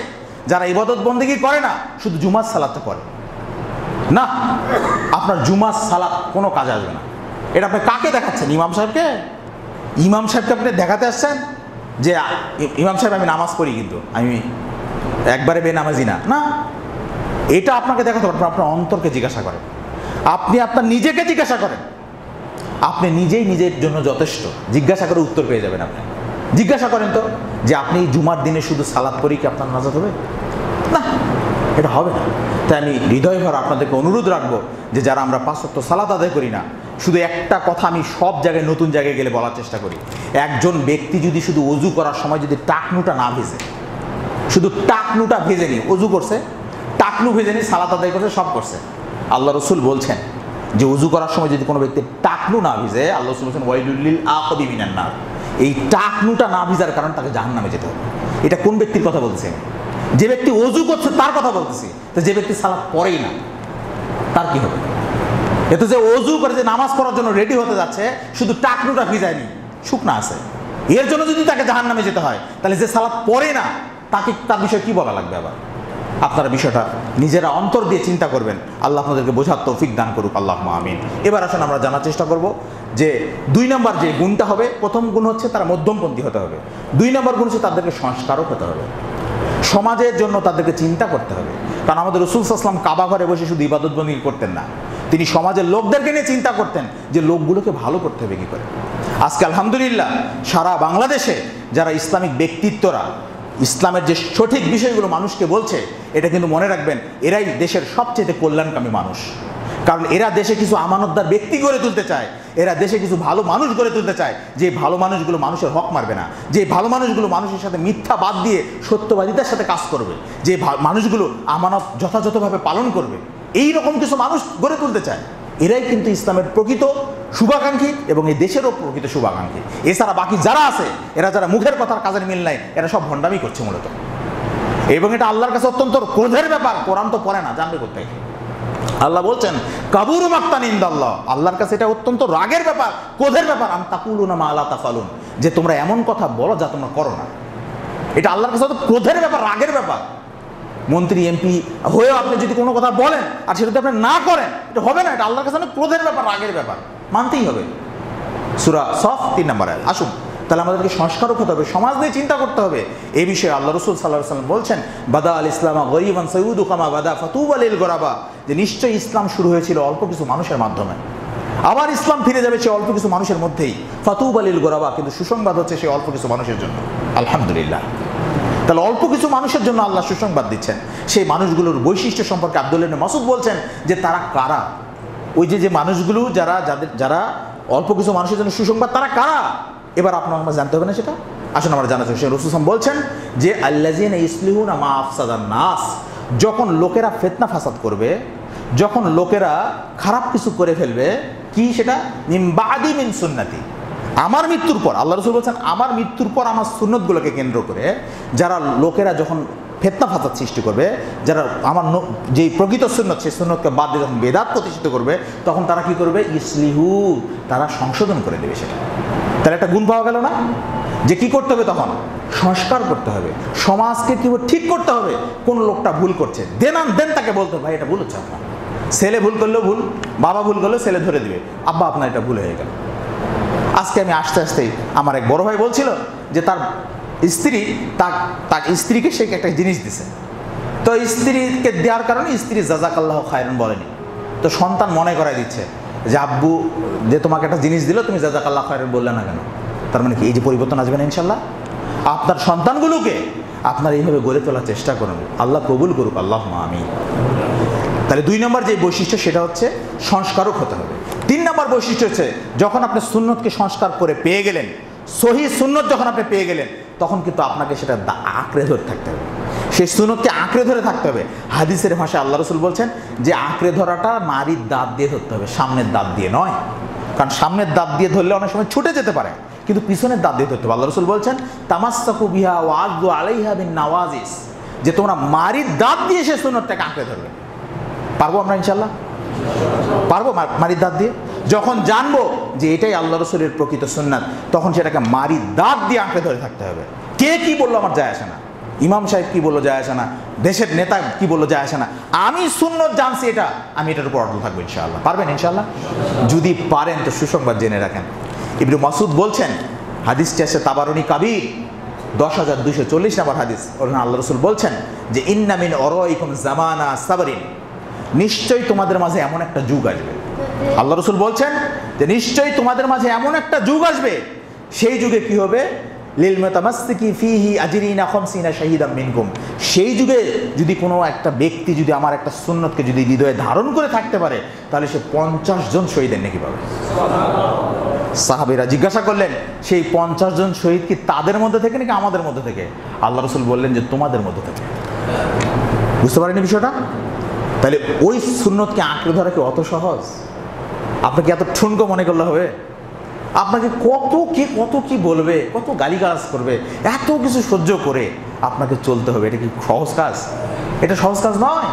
যারা ইবাদত বন্দেগী করে না, শুধু জুমার সালাতে করে না। আপনার জুমার সালাত কোনো কাজ আসবে না। এটা আপনি কাকে দেখাচ্ছেন? ইমাম সাহেবকে? ইমাম সাহেবকে আপনি দেখাতে আসছেন যে ইমাম সাহেব আমি নামাজ পড়ি কিন্তু আমি একবারে বেনামাজি না, না। এটা আপনাকে দেখাতে পারবেন। আপনার অন্তরকে জিজ্ঞাসা করেন, আপনি আপনার নিজেকে জিজ্ঞাসা করেন, আপনি নিজেই নিজের জন্য যথেষ্ট। জিজ্ঞাসা করে উত্তর পেয়ে যাবেন। আপনি জিজ্ঞাসা করেন তো যে আপনি জুমার দিনে শুধু সালাত পড়ি কি আপনার নাজাত হবে? না, এটা হবে না। তাই আমি হৃদয় ভরা আপনাদেরকে অনুরোধ রাখবো যে যারা আমরা 5 ওয়াক্ত সালাত আদায় করি না, শুধু একটা কথা আমি সব জায়গায় নতুন জায়গায় গেলে বলার চেষ্টা করি। একজন ব্যক্তি যদি শুধু অজু করার সময় যদি টাকনুটা না ভেজে, শুধু টাকনুটা ভেজে নিয়ে অজু করছে, টাকনু ভেজে নিয়ে সালাত আদায় করছে, সব করছে, আল্লাহ রসুল বলছেন যে অজু করার সময় যদি কোনো ব্যক্তি টাকনু না ভিজে, আল্লাহ রসুল বলছেন ওয়াইলুল লিল আকাবি মিনান নার, এই টাকনুটা না ভিজার কারণ তাকে জাহান্নামে যেতে হবে। এটা কোন ব্যক্তির কথা বলছে? যে ব্যক্তি অজু করছে তার কথা বলতেছি। তো যে ব্যক্তি সালাত পড়েই না তার কি হবে? এতে যে অজু করে যে নামাজ পড়ার জন্য রেডি হতে যাচ্ছে, শুধু টাকনুটা ভিজায়নি, শুকনা আছে, এর জন্য যদি তাকে জাহান্নামে যেতে হয়, তাহলে যে সালাত পড়ে না তাকে তার বিষয়ে কি বলা লাগবে? আবার আপনারা বিষয়টা নিজেরা অন্তর দিয়ে চিন্তা করবেন। আল্লাহ আপনাদেরকে বোঝার তৌফিক দান করুক, আল্লাহুম্মা আমিন। এবার আসুন আমরা জানার চেষ্টা করব যে 2 নম্বর যে গুণটা হবে, প্রথম গুণ হচ্ছে তারা মধ্যমপন্থী হতে হবে। 2 নম্বর গুণ হচ্ছে তাদেরকে সংস্কারক হতে হবে, সমাজের জন্য তাদেরকে চিন্তা করতে হবে। কারণ আমাদের রাসূল সাল্লাল্লাহু আলাইহি ওয়াসাল্লাম কাবা ঘরে বসে শুধু ইবাদত বন্দেগী করতেন না, তিনি সমাজের লোকদেরকে নিয়ে চিন্তা করতেন যে লোকগুলোকে ভালো করতে হবে কী করে। আজকে আলহামদুলিল্লাহ সারা বাংলাদেশে যারা ইসলামিক ব্যক্তিত্বরা ইসলামের যে সঠিক বিষয়গুলো মানুষকে বলছে, এটা কিন্তু মনে রাখবেন এরাই দেশের সবচেয়ে কল্যাণকামী মানুষ। কারণ এরা দেশে কিছু আমানতদার ব্যক্তি গড়ে তুলতে চায়, এরা দেশে কিছু ভালো মানুষ গড়ে তুলতে চায়, যে ভালো মানুষগুলো মানুষের হক মারবে না, যে ভালো মানুষগুলো মানুষের সাথে মিথ্যা বাদ দিয়ে সত্যবাদিতার সাথে কাজ করবে, যে মানুষগুলো আমানত যথাযথভাবে পালন করবে, এই রকম কিছু মানুষ গড়ে তুলতে চায়। এরাই কিন্তু ইসলামের প্রকৃত শুভাকাঙ্ক্ষী এবং এই দেশেরও প্রকৃত শুভাকাঙ্ক্ষী। এছাড়া বাকি যারা আছে, এরা যারা মুখের কথার কাজের মিল নাই, এরা সব ভণ্ডামি করছে মূলত। এবং এটা আল্লাহর কাছে অত্যন্ত ক্রোধের ব্যাপার। কোরআন তো পড়ে না, জানবে কোথায়। আল্লাহ বলছেন কাবুরু মাক্তান ইনদাল্লাহ, আল্লাহর কাছে এটা অত্যন্ত রাগের ব্যাপার, ক্রোধের ব্যাপার। আন তাকুলুনা মা লা তাফালুন, যে তোমরা এমন কথা বলো যা তোমরা করো না। এটা আল্লাহর কাছে তো ক্রোধের ব্যাপার, রাগের ব্যাপার। মন্ত্রী এমপি হয়েও আপনি যদি কোনো কথা বলেন আর সেটা যদি আপনি না করেন, এটা হবে না। এটা আল্লাহর কাছে অনেক ক্রোধের ব্যাপার, রাগের ব্যাপার, মানতেই হবে। সূরা সফ 3 নম্বর আয়াত। আসুন তাহলে আমাদেরকে সংস্কারক হতে হবে, সমাজ নিয়ে চিন্তা করতে হবে। এই বিষয়ে আল্লাহ রাসূল সাল্লাল্লাহু আলাইহি ওয়াসাল্লাম বলছেন বাদা আল ইসলাম গরিবান সাইউদু কামা বাদা ফাতুবা লিল গরাবা, যে নিশ্চয়ই ইসলাম শুরু হয়েছিল অল্প কিছু মানুষের মাধ্যমে, আবার ইসলাম ফিরে যাবে সেই অল্প কিছু মানুষের মধ্যেই। ফাতুবা লিল গরাবা, কিন্তু সুসংবাদ হচ্ছে সেই অল্প কিছু মানুষের জন্য। আলহামদুলিল্লাহ। তাহলে অল্প কিছু মানুষের জন্য আল্লাহ সুসংবাদ দিচ্ছেন। সেই মানুষগুলোর বৈশিষ্ট্য সম্পর্কে আব্দুল্লাহ ইবনে মাসউদ বলছেন যে তারা কারা, ওই যে মানুষগুলো যারা অল্প কিছু মানুষের জন্য সুসংবাদ, তারা কারা? এবার আপনার আমরা জানতে হবে না সেটা? আসুন আমরা জানাতে হবে। রাসূল সাল্লাল্লাহু আলাইহি ওয়াসাল্লাম বলছেন যে আল্লাযিনা ইসলিহুনা মা আফসাদান নাস, যখন লোকেরা ফিতনা ফাসাদ করবে, যখন লোকেরা খারাপ কিছু করে ফেলবে, কি সেটা? মিন বাদি মিন সুন্নতি, আমার মৃত্যুর পর। আল্লাহ রাসূল বলছেন আমার মৃত্যুর পর আমার সুন্নতগুলোকে কেন্দ্র করে যারা লোকেরা যখন ফিতনা ফাসাদ সৃষ্টি করবে, যারা আমার যেই প্রকৃত সুন্নত সেই সুন্নতকে বাদ দিয়ে যখন বেদাত প্রতিষ্ঠিত করবে, তখন তারা কি করবে? ইসলিহু, তারা সংশোধন করে দেবে সেটা। তাহলে একটা গুণ পাওয়া গেল না? যে কি করতে হবে তখন? সংস্কার করতে হবে, সমাজকে কি ঠিক করতে হবে। কোন লোকটা ভুল করছে, দেন তাকে বলতে হবে ভাই এটা ভুল হচ্ছে আপনার। ছেলে ভুল করলেও ভুল, বাবা ভুল করলেও ছেলে ধরে দিবে, আব্বা আপনার এটা ভুল হয়ে গেল। আজকে আমি আস্তে আস্তেই আমার এক বড় ভাই বলছিল যে তার স্ত্রী তার স্ত্রীকে সে একটা জিনিস দিছে, তো স্ত্রীকে দেওয়ার কারণে স্ত্রী জাযাকাল্লাহু খায়রান বলেনি, তো সন্তান মনে করাই দিচ্ছে যে আব্বু যে তোমাকে একটা জিনিস দিল তুমি জাযাকাল্লাহু খায়রান বললে না কেন? তার মানে কি এই যে পরিবর্তন আসবে না ইনশাল্লাহ? আপনার সন্তানগুলোকে আপনার এইভাবে গড়ে তোলার চেষ্টা করুন, আল্লাহ কবুল করুক, আল্লাহুম্মা আমিন। তাহলে 2 নম্বর যে বৈশিষ্ট্য সেটা হচ্ছে সংস্কারক হতে হবে। 3 নম্বর বৈশিষ্ট্য হচ্ছে যখন আপনি সুন্নতকে সংস্কার করে পেয়ে গেলেন, সহি সুন্নত যখন আপনি পেয়ে গেলেন, তখন কিন্তু আপনাকে সেটা আঁকড়ে ধরে থাকতে হবে, সেই সুন্নতকে আঁকড়ে ধরে থাকতে হবে। হাদিসের ভাষায় আল্লাহ রাসূল বলছেন যে আঁকড়ে ধরাটা নারীর দাঁত দিয়ে ধরতে হবে, সামনের দাঁত দিয়ে নয়। কারণ সামনের দাঁত দিয়ে ধরলে অনেক সময় ছুটে যেতে পারে, কিন্তু পিছনের দাঁত দিয়ে ধরতে হবে। আল্লাহ রাসূল বলছেন তামাসসাকু বিহা ওয়া আযু আলাইহা বিন নাওয়াজিস, যে তোমরা মারির দাঁত দিয়ে সে সুন্নতটাকে আঁকড়ে ধরবে। পারবো আমরা ইনশাল্লাহ? পারবো মারির দাঁত দিয়ে? যখন জানবো যে এটাই আল্লাহ রাসূলের প্রকৃত সুন্নাত, তখন সেটাকে মারির দাঁত দিয়ে আঁকড়ে ধরে থাকতে হবে। কে কি বললো আমার যায় আসে না, ইমাম সাহেব কি বললো যায় আসে না, দেশের নেতা কি বললো যায় আসে না, আমি সুন্নত জানছি, আমি এটার উপর অটল থাকবো ইনশাআল্লাহ। পারবেন ইনশাআল্লাহ? যদি পারেন তো সুসংবাদ জেনে রাখেন। ইবনে মাসউদ বলছেন, হাদিসটি আছে তাবারানী কাবীর 10,240 নম্বর হাদিস। ওখানে আল্লাহ রাসূল বলছেন যে ইন্না মিন ওরাইকুম জামানা সাবরিন, নিশ্চয়ই তোমাদের মাঝে এমন একটা যুগ আসবে। আল্লাহ রাসূল বলছেন যে নিশ্চয়ই তোমাদের মাঝে এমন একটা যুগ আসবে, সেই যুগে কি হবে? লিল মুতামাসসিকি ফীহি আজরিনা 50 শাহীদাম মিনকুম, সেই যুগে যদি কোনো একটা ব্যক্তি যদি আমার একটা সুন্নতকে যদি হৃদয়ে ধারণ করে থাকতে পারে, তাহলে সে 50 জন শহীদের নেকি পাবে। সাহাবীরা জিজ্ঞাসা করলেন সেই 50 জন শহীদ কি তাদের মধ্যে থেকে নাকি আমাদের মধ্যে থেকে? আল্লাহ রাসূল বললেন যে তোমাদের মধ্যে থেকে। বুঝতে পারেন বিষয়টা? তাহলে ওই সুন্নতকে আঁকড়ে ধরা কি অত সহজ? আপনাকে এত ঠুনকো মনে করলে হবে? আপনাকে কত কি বলবে, কত গালিগালাজ করবে, এত কিছু সহ্য করে আপনাকে চলতে হবে, এটা কি সহজ কাজ? এটা সহজ কাজ নয়।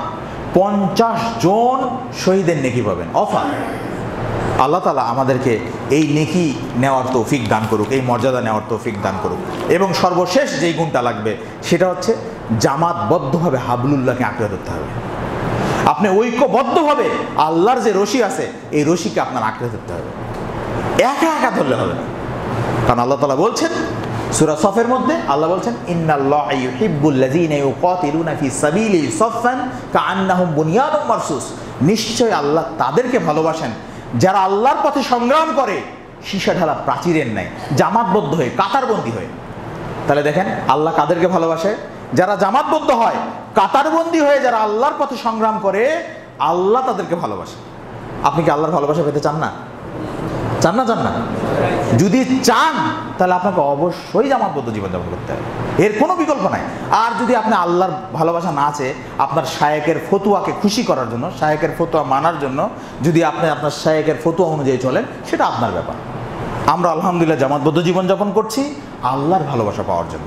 50 জন শহীদের নেকি পাবেন, অফার। আল্লাহ তাআলা আমাদেরকে এই নেকি নেওয়ার তৌফিক দান করুক, এই মর্যাদা নেওয়ার তৌফিক দান করুক। এবং সর্বশেষ যেই গুণটা লাগবে সেটা হচ্ছে জামাতবদ্ধভাবে হাবলুল্লাহকে আঁকড়ে ধরতে হবে। আপনি ঐক্যবদ্ধভাবে আল্লাহর যে রশি আছে এই রশিকে আপনার আঁকড়ে ধরতে হবে, একা একা ধরলে হবে না। কারণ আল্লাহ তাআলা বলছেন সূরা সফের মধ্যে, আল্লাহ বলছেন ইন্নাল্লাহা ইউহিব্বুল লাযীনা ইউকাতিলুনা ফি সাবিলিহি সাফফান কাআন্নাহুম বুনিয়ানুম মারসুস, নিশ্চয় আল্লাহ তাদেরকে ভালোবাসেন যারা আল্লাহর পথে সংগ্রাম করে সীসা ঢালা প্রাচীরের ন্যায়, জামাতবদ্ধ হয়ে, কাতারবন্দী হয়ে। তাহলে দেখেন আল্লাহ কাদেরকে ভালোবাসে? যারা জামাতবদ্ধ হয়, কাতারবন্দী হয়ে যারা আল্লাহর পথে সংগ্রাম করে, আল্লাহ তাদেরকে ভালোবাসে। আপনি কি আল্লাহর ভালোবাসা পেতে চান না? চান না? চান না? যদি চান তাহলে আপনাকে অবশ্যই জামাতবদ্ধ জীবনযাপন করতে হবে, এর কোনো বিকল্প নাই। আর যদি আপনি আল্লাহর ভালোবাসা না আছে, আপনার শায়েকের ফতুয়াকে খুশি করার জন্য, শায়েকের ফতুয়া মানার জন্য যদি আপনি আপনার শায়েকের ফতুয়া অনুযায়ী চলেন, সেটা আপনার ব্যাপার। আমরা আলহামদুলিল্লাহ জামাতবদ্ধ জীবনযাপন করছি আল্লাহর ভালোবাসা পাওয়ার জন্য।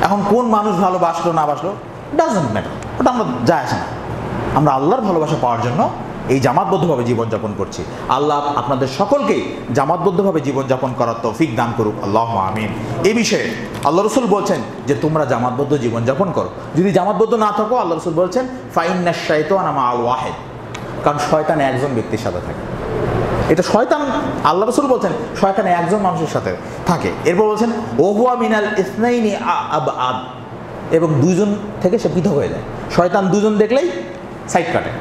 এখন কোন মানুষ ভালোবাসলো না বাসলো ডাজন্ট ম্যাটার, ওটা আমরা যায় আসে না। আমরা আল্লাহর ভালোবাসা পাওয়ার জন্য এই জামাতবদ্ধভাবে জীবনযাপন করছি। আল্লাহ আপনাদের সকলকে জামাতবদ্ধভাবে জীবনযাপন করার তৌফিক দান করুক, আল্লাহুম্মা আমিন। এই বিষয়ে আল্লাহ রসুল বলছেন যে তোমরা জামাতবদ্ধ জীবনযাপন করো। যদি জামাতবদ্ধ না থাকো, আল্লাহ রসুল বলছেন ফাইন্নাশ শাইতানা মাআল ওয়াহিদ, কারণ শয়তান একজন ব্যক্তির সাথে থাকে। এটা শয়তান, আল্লাহ রসুল বলছেন শয়তান একজন মানুষের সাথে থাকে। এরপর বলছেন ওহুয়া মিনাল ইসনাইনি আবআদ, এবং দুইজন থেকে সে পৃথক হয়ে যায়। শয়তান দুজন দেখলেই সাইড কাটে।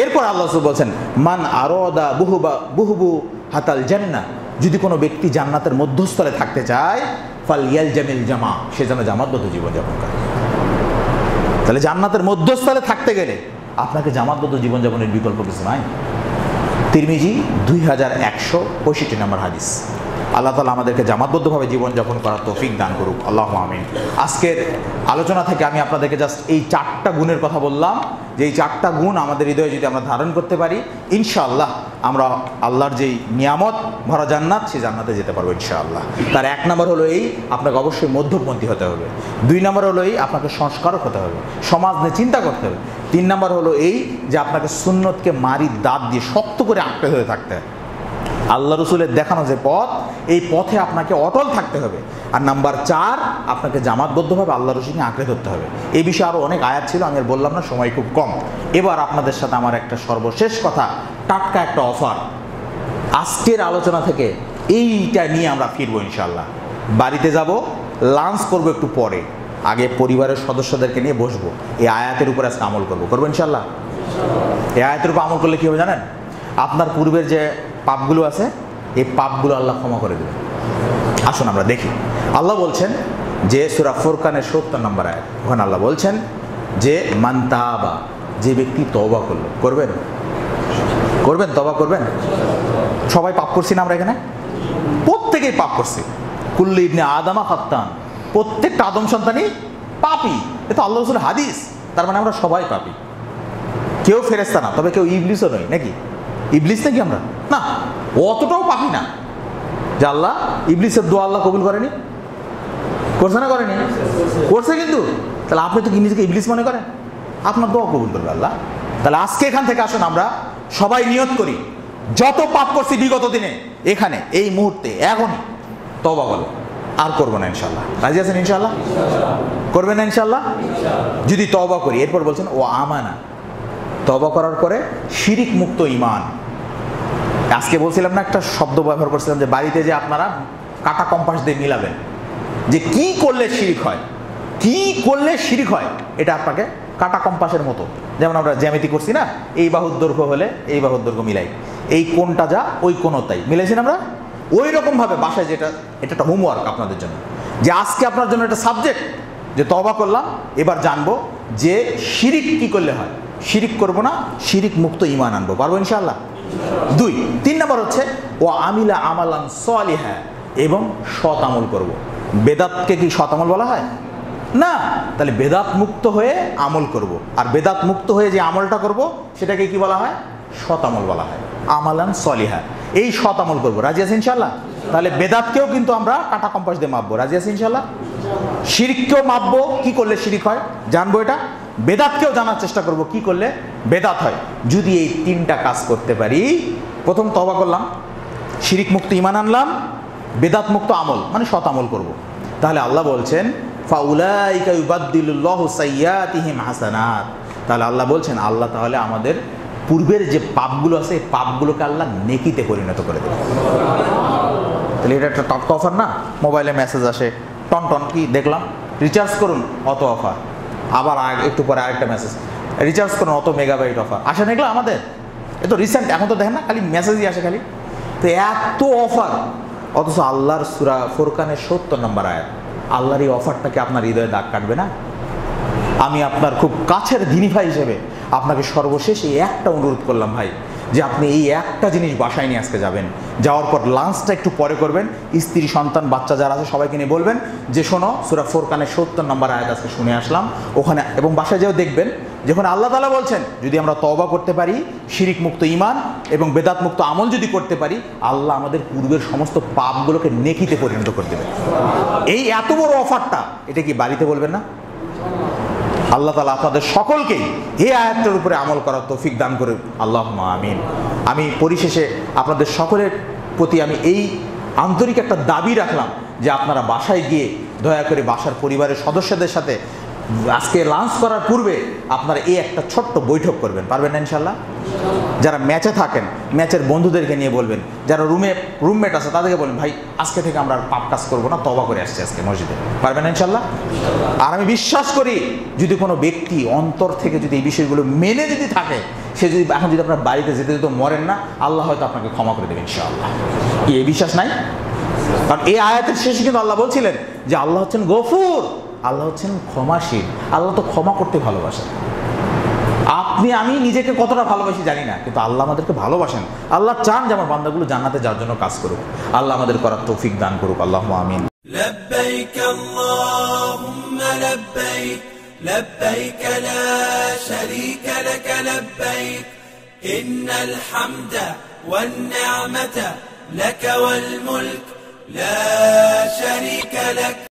এরপর আল্লাহ রসুল বলছেন মান আরাদা বুহুবু হাতাল জান্নাহ, যদি কোনো ব্যক্তি জান্নাতের মধ্যস্থলে থাকতে চায় ফালইয়ালজামিল জামা, সে যেন জামাতবদ্ধ জীবনযাপন করে। তাহলে জান্নাতের মধ্যস্থলে থাকতে গেলে আপনাকে জামাতবদ্ধ জীবনযাপনের বিকল্প কিছু নাই। তিরমিজি 2165 নম্বর হাদিস। আল্লাহ তাআলা আমাদেরকে জামাতবদ্ধভাবে জীবনযাপন করার তৌফিক দান করুক, আল্লাহুম্মা আমিন। আজকের আলোচনা থেকে আমি আপনাদেরকে জাস্ট এই 4টা গুণের কথা বললাম, যে এই 4টা গুণ আমাদের হৃদয়ে যদি আমরা ধারণ করতে পারি, ইনশাআল্লাহ আমরা আল্লাহর যেই নিয়ামত ভরা জান্নাত, সেই জান্নাতে যেতে পারবো ইনশাআল্লাহ। তার 1 নম্বর হলো এই, আপনাকে অবশ্যই মধ্যপন্থী হতে হবে। 2 নম্বর হলো এই, আপনাকে সংস্কারক হতে হবে, সমাজ নিয়ে চিন্তা করতে হবে। 3 নম্বর হলো এই যে আপনাকে সুন্নতকে মারি দাঁত দিয়ে শক্ত করে আঁকড়ে ধরে থাকতে হবে। আল্লাহ রসুলের দেখানো যে পথ, এই পথে আপনাকে অটল থাকতে হবে। আর নাম্বার 4, আপনাকে জামাতবদ্ধভাবে আল্লাহ রসুলকে আঁকড়ে ধরতে হবে। এই বিষয়ে আরও অনেক আয়াত ছিল, আমি আর বললাম না, সময় খুব কম। এবার আপনাদের সাথে আমার একটা সর্বশেষ কথা, টাটকা একটা অফার। আজকের আলোচনা থেকে এইটা নিয়ে আমরা ফিরবো ইনশাআল্লাহ। বাড়িতে যাব, লাঞ্চ করবো একটু পরে, আগে পরিবারের সদস্যদেরকে নিয়ে বসবো, এই আয়াতের উপর আজকে আমল করবো ইনশাআল্লাহ। এই আয়াতের উপর আমল করলে কী হবে জানেন? আপনার পূর্বের যে পাপগুলো আছে, এই পাপগুলো আল্লাহ ক্ষমা করে দেবে। আসুন আমরা দেখি। আল্লাহ বলছেন যে সূরা ফুরকানের 70 নম্বর আয়াত, ওখানে আল্লাহ বলছেন যে মান তাবা, যে ব্যক্তি তওবা করলো, করবেন তওবা করবেন। সবাই পাপ করছি না আমরা এখানে? প্রত্যেকেই পাপ করছি। কুল্লু ইবনে আদমা খাত্তান, প্রত্যেকটা আদম সন্তানই পাপী। এটা আল্লাহ রাসূলের হাদিস। তার মানে আমরা সবাই পাপী, কেউ ফেরেশতা না, তবে কেউ ইবলিসও নয়। নাকি ইবলিস নাকি আমরা? না, অতটাও পাপি না যে আল্লাহ ইবলিসের দোয়া আল্লাহ কবুল করেনি। করছে না করেনি? করছে। কিন্তু তাহলে আপনি তো কি নিজেকে ইবলিস মনে করেন? আপনার দোয়া কবুল করবে আল্লাহ। তাহলে আজকে এখান থেকে আসুন আমরা সবাই নিয়ত করি, যত পাপ করছি বিগত দিনে, এখানে এই মুহূর্তে এখনই তওবা করো, আর করবো না ইনশাল্লাহ। রাজি আছেন ইনশাল্লাহ? করবেন না ইনশাল্লাহ? যদি তওবা করি, এরপর বলছেন ও আমানা, তওবা করার পরে শিরিক মুক্ত ঈমান। আজকে বলছিলাম না, একটা শব্দ ব্যবহার করছিলাম যে বাড়িতে যে আপনারা কাঁটা কম্পাস দিয়ে মিলাবেন, যে কি করলে শিরিক হয়, কি করলে শিরিক হয়, এটা আপনাকে কাঁটা কম্পাসের মতো, যেমন আমরা জ্যামিতি করছি না, এই বাহুর দৈর্ঘ্য হলে এই বাহুর দৈর্ঘ্য মিলাই, এই কোণটা যা ওই কোণও তাই, মিলাইছি না আমরা? ওই রকমভাবে বাসায় এটা একটা হোমওয়ার্ক আপনাদের জন্য, যে আজকে আপনার জন্য একটা সাবজেক্ট, যে তওবা করলাম, এবার জানবো যে শিরিক কি করলে হয়, শিরিক করবো না, শিরিক মুক্ত ঈমান আনবো, পারবো ইনশাআল্লাহ? 3 নম্বর হচ্ছে ও আমিলা আমালান সালিহা, এবং সৎ আমল করবো। বেদাতকে কি সৎ আমল বলা হয়? না। তাহলে বেদাত মুক্ত হয়ে আমল করব, আর বেদাত মুক্ত হয়ে যে আমলটা করব সেটাকে কি বলা হয়? সৎ আমল বলা হয়, আমালান সলিহা। এই সৎ আমল করবো, রাজি আছি ইনশাআল্লাহ? তাহলে বেদাতকেও কিন্তু আমরা কাঁটা কম্পাস দিয়ে মাপবো, রাজি আছি ইনশাআল্লাহ? শিরিককেও মাপবো, কি করলে শিরিক হয় জানবো এটা। বেদাতকেও জানার চেষ্টা করব কি করলে বেদাত হয়। যদি এই 3টা কাজ করতে পারি, প্রথম তওবা করলাম, শিরিক মুক্ত ঈমান আনলাম, বেদাত মুক্ত আমল মানে সৎ আমল করব, তাহলে আল্লাহ বলছেন ফাউলাইকা ইউবাদদিলুল্লাহু সাইয়্যাতিহিম হাসানাত। তাহলে আল্লাহ বলছেন আল্লাহ তাহলে আমাদের পূর্বের যে পাপগুলো আছে, এই পাপগুলোকে আল্লাহ নেকিতে পরিণত করে দেবে। তাহলে এটা একটা টপ অফার না? মোবাইলে মেসেজ আসে, টন টন, কি দেখলাম, রিচার্জ করুন, অত অফার, আবার একটু পরে আরেকটা মেসেজ, রিচার্জ করুন, অত মেগাবাইট অফার আসে না, এগুলো আমাদের এ তো রিসেন্ট, এখন তো দেখেন না খালি মেসেজই আসে খালি, তো এত অফার, অথচ আল্লাহর সূরা ফুরকানের 70 নম্বর আয়াত, আল্লাহর এই অফারটাকে আপনার হৃদয়ে দাগ কাটবে না? আমি আপনার খুব কাছের দিনী ভাই হিসেবে আপনাকে সর্বশেষ এই একটা অনুরোধ করলাম ভাই, যে আপনি এই একটা জিনিস বাসায় নিয়ে আজকে যাবেন, যাওয়ার পর লাঞ্চটা একটু পরে করবেন, স্ত্রী সন্তান বাচ্চা যারা আছে সবাইকে নিয়ে বলবেন যে শোনো সূরা ফুরকানের 70 নম্বর আয়াত আজকে শুনে আসলাম ওখানে, এবং বাসায় যেও দেখবেন যখন আল্লাহ তাআলা বলছেন যদি আমরা তওবা করতে পারি, শিরিক মুক্ত ঈমান এবং বেদাত মুক্ত আমল যদি করতে পারি, আল্লাহ আমাদের পূর্বের সমস্ত পাপগুলোকে নেকিতে পরিণত করে দেবে। এই এত বড় অফারটা, এটা কি বাড়িতে বলবেন না? আল্লাহ তাআলা আপনাদের সকলকেই এই আয়াতটার উপরে আমল করার তৌফিক দান করুন, আল্লাহুম্মা আমিন। আমি পরিশেষে আপনাদের সকলের প্রতি আমি এই আন্তরিক একটা দাবি রাখলাম যে আপনারা বাসায় গিয়ে দয়া করে বাসার পরিবারের সদস্যদের সাথে আজকে লাঞ্চ করার পূর্বে আপনারা এই একটা ছোট্ট বৈঠক করবেন, পারবেন না ইনশাল্লাহ? যারা ম্যাচে থাকেন ম্যাচের বন্ধুদেরকে নিয়ে বলবেন, যারা রুমমেট আছে তাদেরকে বলবেন ভাই আজকে থেকে আমরা পাপ কাজ করবো না, তওবা করে আসছি আজকে মসজিদে, পারবেন না ইনশাল্লাহ? আর আমি বিশ্বাস করি যদি কোনো ব্যক্তি অন্তর থেকে যদি এই বিষয়গুলো মেনে যদি থাকে, সে যদি এখন যদি আপনার বাড়িতে যেতে যেতে মরেন না, আল্লাহ হয়তো আপনাকে ক্ষমা করে দেবেন ইনশাআল্লাহ। কি এই বিশ্বাস নাই? কারণ এই আয়াতের শেষে কিন্তু আল্লাহ বলছিলেন যে আল্লাহ হচ্ছেন গফুর, আল্লাহ হচ্ছেন ক্ষমাশীল, আল্লাহ তো ক্ষমা করতে ভালোবাসেন। আপনি আমি নিজেকে কতটা ভালোবাসি জানি না, কিন্তু আল্লাহ আমাদেরকে ভালোবাসেন, আল্লাহ চান যে আমার বান্দাগুলো জান্নাতে যাওয়ার জন্য কাজ করুক, আল্লাহ আমাদের করার তৌফিক দান করুক, আল্লাহুম্মা আমিন। لبيك اللهم لبيك لبيك لا شريك لك لبيك إن الحمد والنعمة لك والملك لا شريك لك